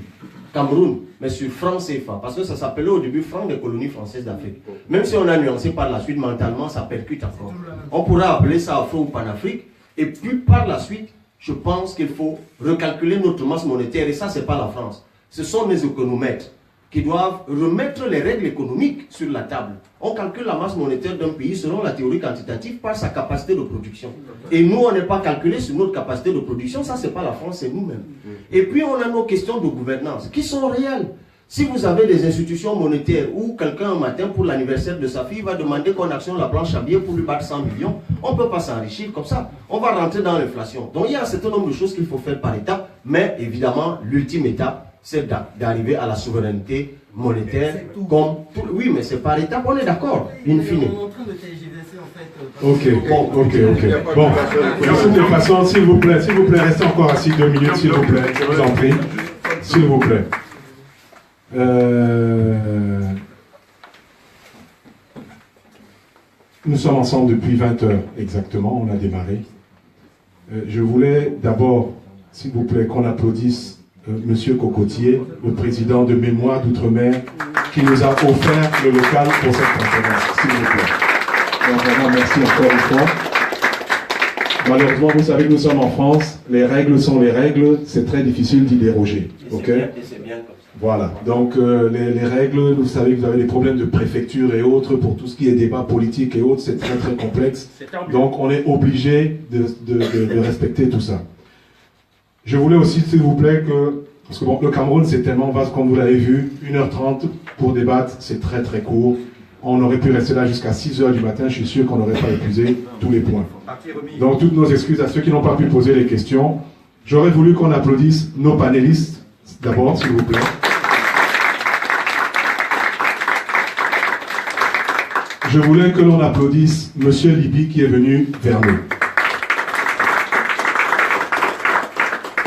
Cameroun, mais sur franc CFA, parce que ça s'appelait au début franc des colonies françaises d'Afrique. Même si on a nuancé par la suite, mentalement ça percute encore. On pourra appeler ça Afro ou Panafrique, et puis par la suite, je pense qu'il faut recalculer notre masse monétaire, et ça c'est pas la France. Ce sont les économètres qui doivent remettre les règles économiques sur la table. On calcule la masse monétaire d'un pays selon la théorie quantitative par sa capacité de production. Et nous, on n'est pas calculé sur notre capacité de production, ça c'est pas la France, c'est nous-mêmes. Et puis on a nos questions de gouvernance qui sont réelles. Si vous avez des institutions monétaires où quelqu'un un matin pour l'anniversaire de sa fille va demander qu'on actionne la planche à billets pour lui battre 100 millions, on ne peut pas s'enrichir comme ça. On va rentrer dans l'inflation. Donc il y a un certain nombre de choses qu'il faut faire par étapes, mais évidemment l'ultime étape, c'est d'arriver à la souveraineté monétaire comme... Oui, mais c'est par étapes, on est d'accord, in fine. On est en train de tergiverser en fait. Ok. Bon, de toute façon, s'il vous plaît, restez encore assis 2 minutes, s'il vous plaît, je vous en prie. S'il vous plaît. Nous sommes ensemble depuis 20 heures exactement, on a démarré. Je voulais d'abord, s'il vous plaît, qu'on applaudisse Monsieur Cocotier, le président de Mémoire d'Outre-mer, qui nous a offert le local pour cette conférence, s'il vous plaît. Donc vraiment, merci encore une fois. Malheureusement, vous savez que nous sommes en France, les règles sont les règles, c'est très difficile d'y déroger. Ok ? Voilà, donc les règles, vous savez que vous avez des problèmes de préfecture et autres, pour tout ce qui est débat politique et autres, c'est très très complexe. Donc on est obligé de respecter tout ça. Je voulais aussi, s'il vous plaît, parce que bon, le Cameroun c'est tellement vaste, comme vous l'avez vu, 1h30 pour débattre, c'est très très court. On aurait pu rester là jusqu'à 6h du matin, je suis sûr qu'on n'aurait pas épuisé tous les points. Donc toutes nos excuses à ceux qui n'ont pas pu poser les questions. J'aurais voulu qu'on applaudisse nos panélistes, d'abord, s'il vous plaît. Je voulais que l'on applaudisse M. Liby qui est venu vers nous.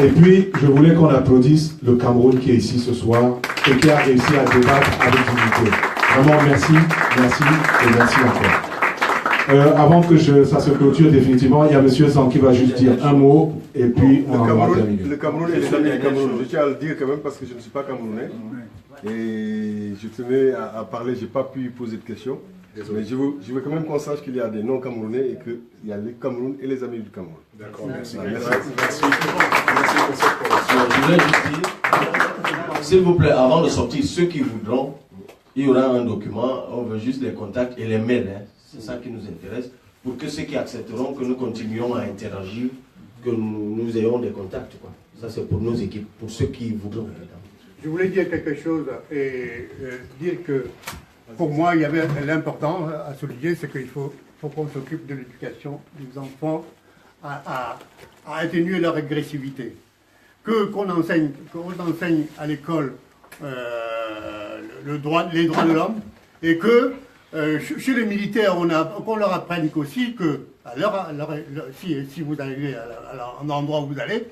Et puis, je voulais qu'on applaudisse le Cameroun qui est ici ce soir et qui a réussi à débattre avec dignité. Vraiment, merci et merci encore. Avant que ça se clôture définitivement, il y a M. Zan qui va juste dire un mot et puis on va terminer. Le Cameroun et les amis du Cameroun, je tiens à le dire quand même parce que je ne suis pas camerounais. Et je tenais à parler, je n'ai pas pu poser de questions. Mais je veux quand même qu'on sache qu'il y a des non-camerounais et qu'il y a les Cameroun et les amis du Cameroun. D'accord, merci. Merci pour cette correction. Je voulais juste dire, s'il vous plaît, avant de sortir, ceux qui voudront, il y aura un document, on veut juste les contacts et les mails, hein. C'est ça qui nous intéresse, pour que ceux qui accepteront que nous continuions à interagir, que nous ayons des contacts, quoi. Ça c'est pour nos équipes, pour ceux qui voudront. Je voulais dire quelque chose et dire que pour moi, il y avait l'important à souligner, c'est qu'il faut qu'on s'occupe de l'éducation des enfants à atténuer leur agressivité. Qu'on enseigne à l'école les droits de l'homme et que chez les militaires, qu'on leur apprenne aussi que, si vous arrivez à un endroit où vous allez,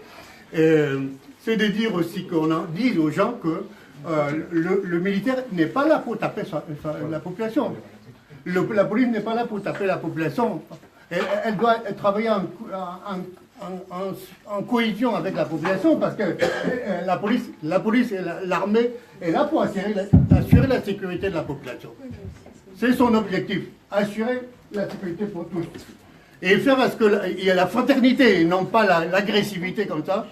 c'est de dire aussi qu'on dise aux gens que le militaire n'est pas là pour taper la population. La police n'est pas là pour taper la population. Elle doit travailler en cohésion avec la population parce que la police et l'armée est là pour assurer la sécurité de la population. C'est son objectif, assurer la sécurité pour tous. Et faire à ce qu'il y ait la fraternité et non pas l'agressivité comme ça.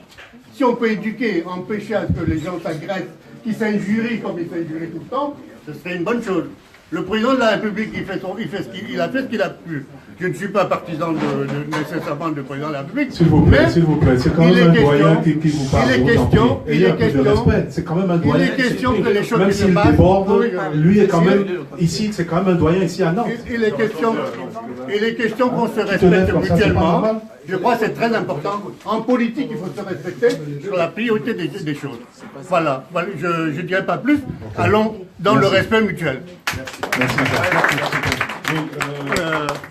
Si on peut éduquer, empêcher à ce que les gens s'agressent, qui s'injurient comme ils s'injurient tout le temps, ce serait une bonne chose. Le président de la République, il a fait ce qu'il a pu. Je ne suis pas partisan nécessairement du président de la République. S'il vous plaît, c'est quand même un doyen qui vous parle. C'est quand même un doyen. Il est question que les choses même qui se s'il passent. déborde, lui est quand même ici, c'est quand même un doyen ici à Nantes. Il est question qu'on se respecte mutuellement. Je crois que c'est très important. En politique, il faut se respecter sur la priorité des choses. Voilà. Je ne dirai pas plus. Allons dans le respect mutuel. Merci.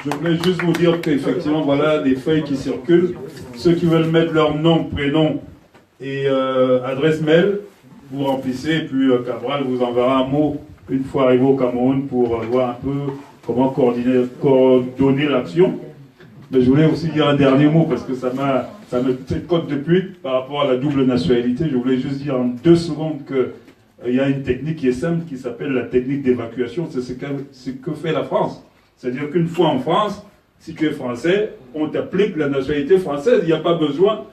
Je voulais juste vous dire qu'effectivement, voilà des feuilles qui circulent. Ceux qui veulent mettre leur nom, prénom et adresse mail, vous remplissez, et puis Cabral vous enverra un mot une fois arrivé au Cameroun pour voir un peu comment coordonner l'action. Mais je voulais aussi dire un dernier mot parce que ça me cote depuis par rapport à la double nationalité. Je voulais juste dire en 2 secondes qu'il y a une technique qui est simple qui s'appelle la technique d'évacuation. C'est ce que fait la France. C'est-à-dire qu'une fois en France, si tu es français, on t'applique la nationalité française. Il n'y a pas besoin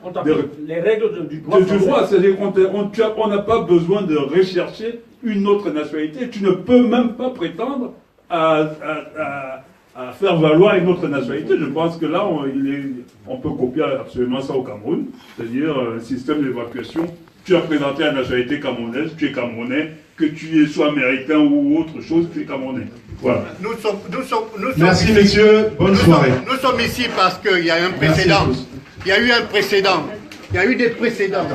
les règles du droit français. C'est-à-dire qu'on n'a pas besoin de rechercher une autre nationalité. Tu ne peux même pas prétendre à faire valoir une autre nationalité. Je pense que là, on peut copier absolument ça au Cameroun. C'est-à-dire un système d'évacuation. Tu as présenté la nationalité camerounaise, tu es camerounais, que tu sois américain ou autre chose, tu es camerounais. Voilà. Nous sommes Merci ici, messieurs, bonne soirée. Nous sommes ici parce qu'il y a un précédent. Il y a eu un précédent. Il y a eu des précédents.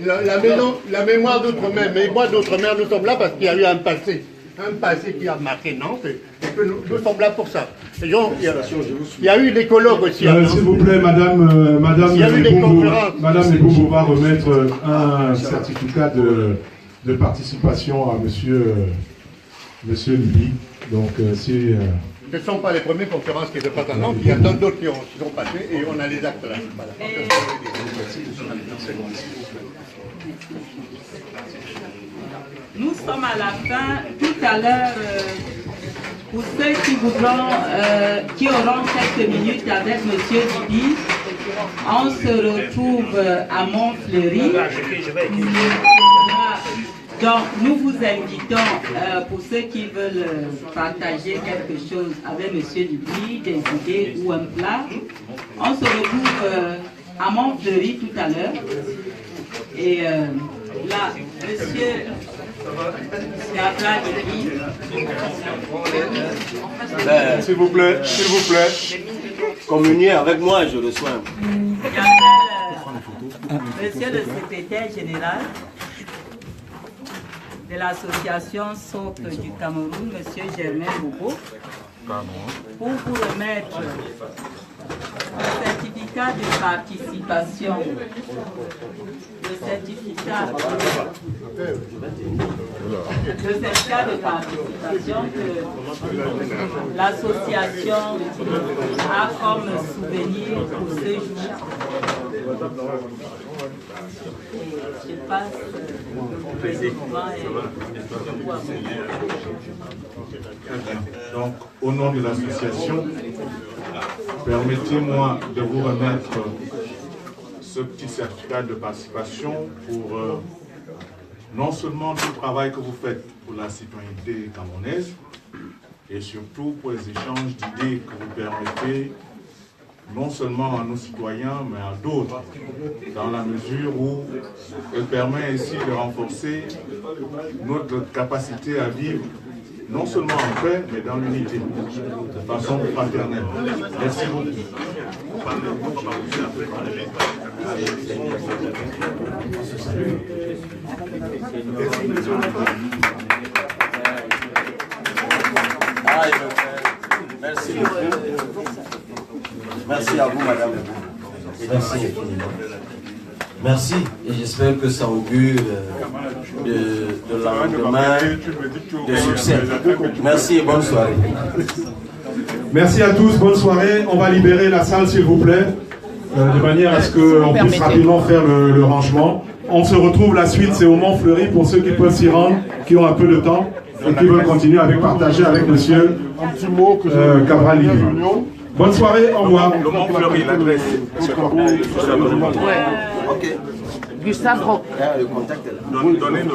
La mémoire d'outre-mer, nous sommes là parce qu'il y a eu un passé. Un passé qui a marqué Nantes et que nous sommes là pour ça. Il y a eu des colloques aussi. S'il vous plaît, Madame Neboumbo va remettre un certificat de participation à Monsieur Libye. Donc, si... Ce ne sont pas les premières conférences qui se passent à Nantes, il y a d'autres qui sont passées et on a les actes là. Voilà. Nous sommes à la fin. Tout à l'heure, pour ceux qui voudront, qui auront quelques minutes avec M. Libye, on se retrouve à Montfleury. Donc, nous vous invitons, pour ceux qui veulent partager quelque chose avec M. Libye, des idées ou un plat, on se retrouve à Montfleury tout à l'heure. Et là, monsieur Cabral Libye. S'il vous plaît, communiez avec moi, je reçois. Monsieur le secrétaire général de l'association Socle du Cameroun, monsieur Germain Bobo, pour vous remettre le certificat de participation. Le certificat de participation que l'association a comme souvenir pour ce jour. Je passe Donc, au nom de l'association, permettez-moi de vous remettre ce petit certificat de participation pour non seulement tout le travail que vous faites pour la citoyenneté camerounaise, et surtout pour les échanges d'idées que vous permettez non seulement à nos citoyens, mais à d'autres, dans la mesure où elle permet ainsi de renforcer notre capacité à vivre non seulement en paix, mais dans l'unité, de façon fraternelle. Merci beaucoup. Merci. Merci à vous, madame. Merci. Merci. Et j'espère que ça augure de lendemain de succès. Merci et bonne soirée. Merci à tous, bonne soirée. On va libérer la salle, s'il vous plaît, de manière à ce qu'on puisse rapidement faire le rangement. On se retrouve, la suite, c'est au Montfleury pour ceux qui peuvent s'y rendre, qui ont un peu de temps et qui veulent continuer avec partager avec monsieur Cabral Libye. Bonne soirée, au revoir. Le Montfleury, l'adresse. Ok. Gustave Rock. Le contact est là. Donnez le...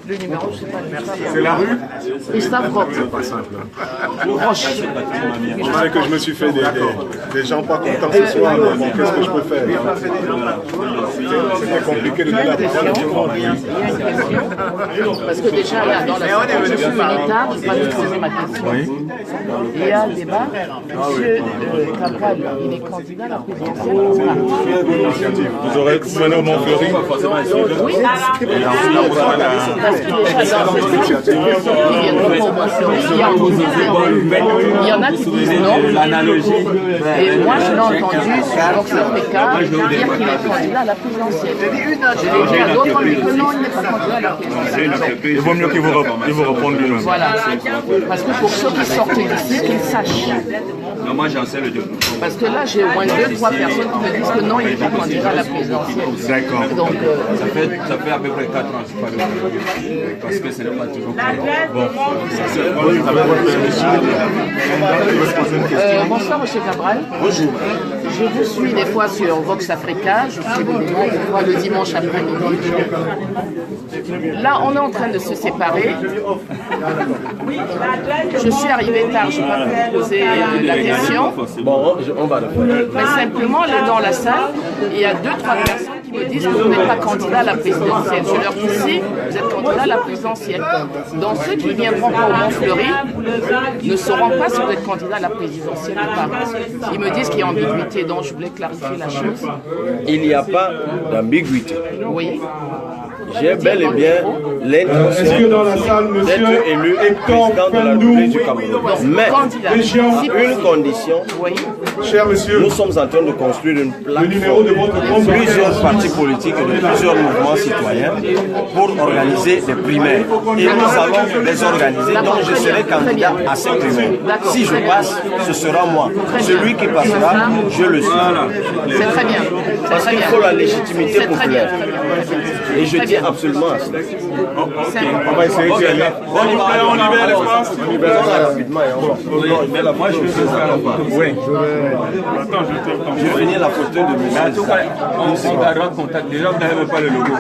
Le numéro, je ne sais pas. C'est la rue Christophe Roch. C'est pas simple. Roche. On dirait que je me suis fait des gens pas contents ce soir, mais bon, qu'est-ce que je peux faire? C'était compliqué de donner la parole à tout le monde. Il y a une question, parce que déjà là, dans la séquence, je suis venu tard, je n'ai pas dû poser ma question. Il y a un débat. Monsieur Cabral, il est candidat à la présidentielle. Vous aurez Manon Montfleury. Oui, parce que déjà, il y en a qui disent non. Et moi, je l'ai entendu sur Vox Africa dire qu'il est candidat à la présidentielle. Je l'ai dit à d'autres, on dit que non, il n'est pas candidat à la présidentielle. Il vaut mieux qu'il vous réponde lui-même. Voilà. Parce que pour ceux qui sortent d'ici, qu'ils sachent. Non, moi j'en sais le développement. Parce que là, j'ai au moins 2-3 personnes qui me disent que non, il n'est pas candidat à la présidentielle. D'accord. Donc, ça fait à peu près 4 ans que je parle de parce que ce n'est pas toujours clair. Bon. Bonsoir, M. Cabral. Bonjour. Je vous suis des fois sur Vox Africa. Je suis venu des fois le dimanche après-midi. Là, on est en train de se séparer. Je suis arrivé tard, je n'ai pas pu poser la question. Bon, on va le faire. Mais simplement, là dans la salle, il y a 2-3 personnes qui me disent que vous n'êtes pas candidat à la présidentielle. Je leur dis si, vous êtes candidat à la présidentielle. Donc ceux qui viendront pour Montfleury ne sauront pas si vous êtes candidat à la présidentielle ou pas. Ils me disent qu'il y a ambiguïté, donc je voulais clarifier la chose. Il n'y a pas d'ambiguïté. Oui. J'ai bel et bien Est-ce que dans la salle, l'intention monsieur d'être élu président de la République du Cameroun. Mais une condition, cher monsieur, nous sommes en train de construire une plateforme de plusieurs partis politiques et de plusieurs mouvements citoyens pour organiser des primaires. Et nous allons les organiser, donc je serai candidat à ces primaires. Si je passe, ce sera moi. Celui qui passera, je le suis. C'est très bien. Parce qu'il faut la légitimité populaire. Et je tiens absolument à cela. On va essayer d'y aller. On libère l'espace. On libère rapidement et on va. Moi je fais ça. Oui. Je vais venir la photo de M. On garde contact. Déjà, vous n'avez pas le logo.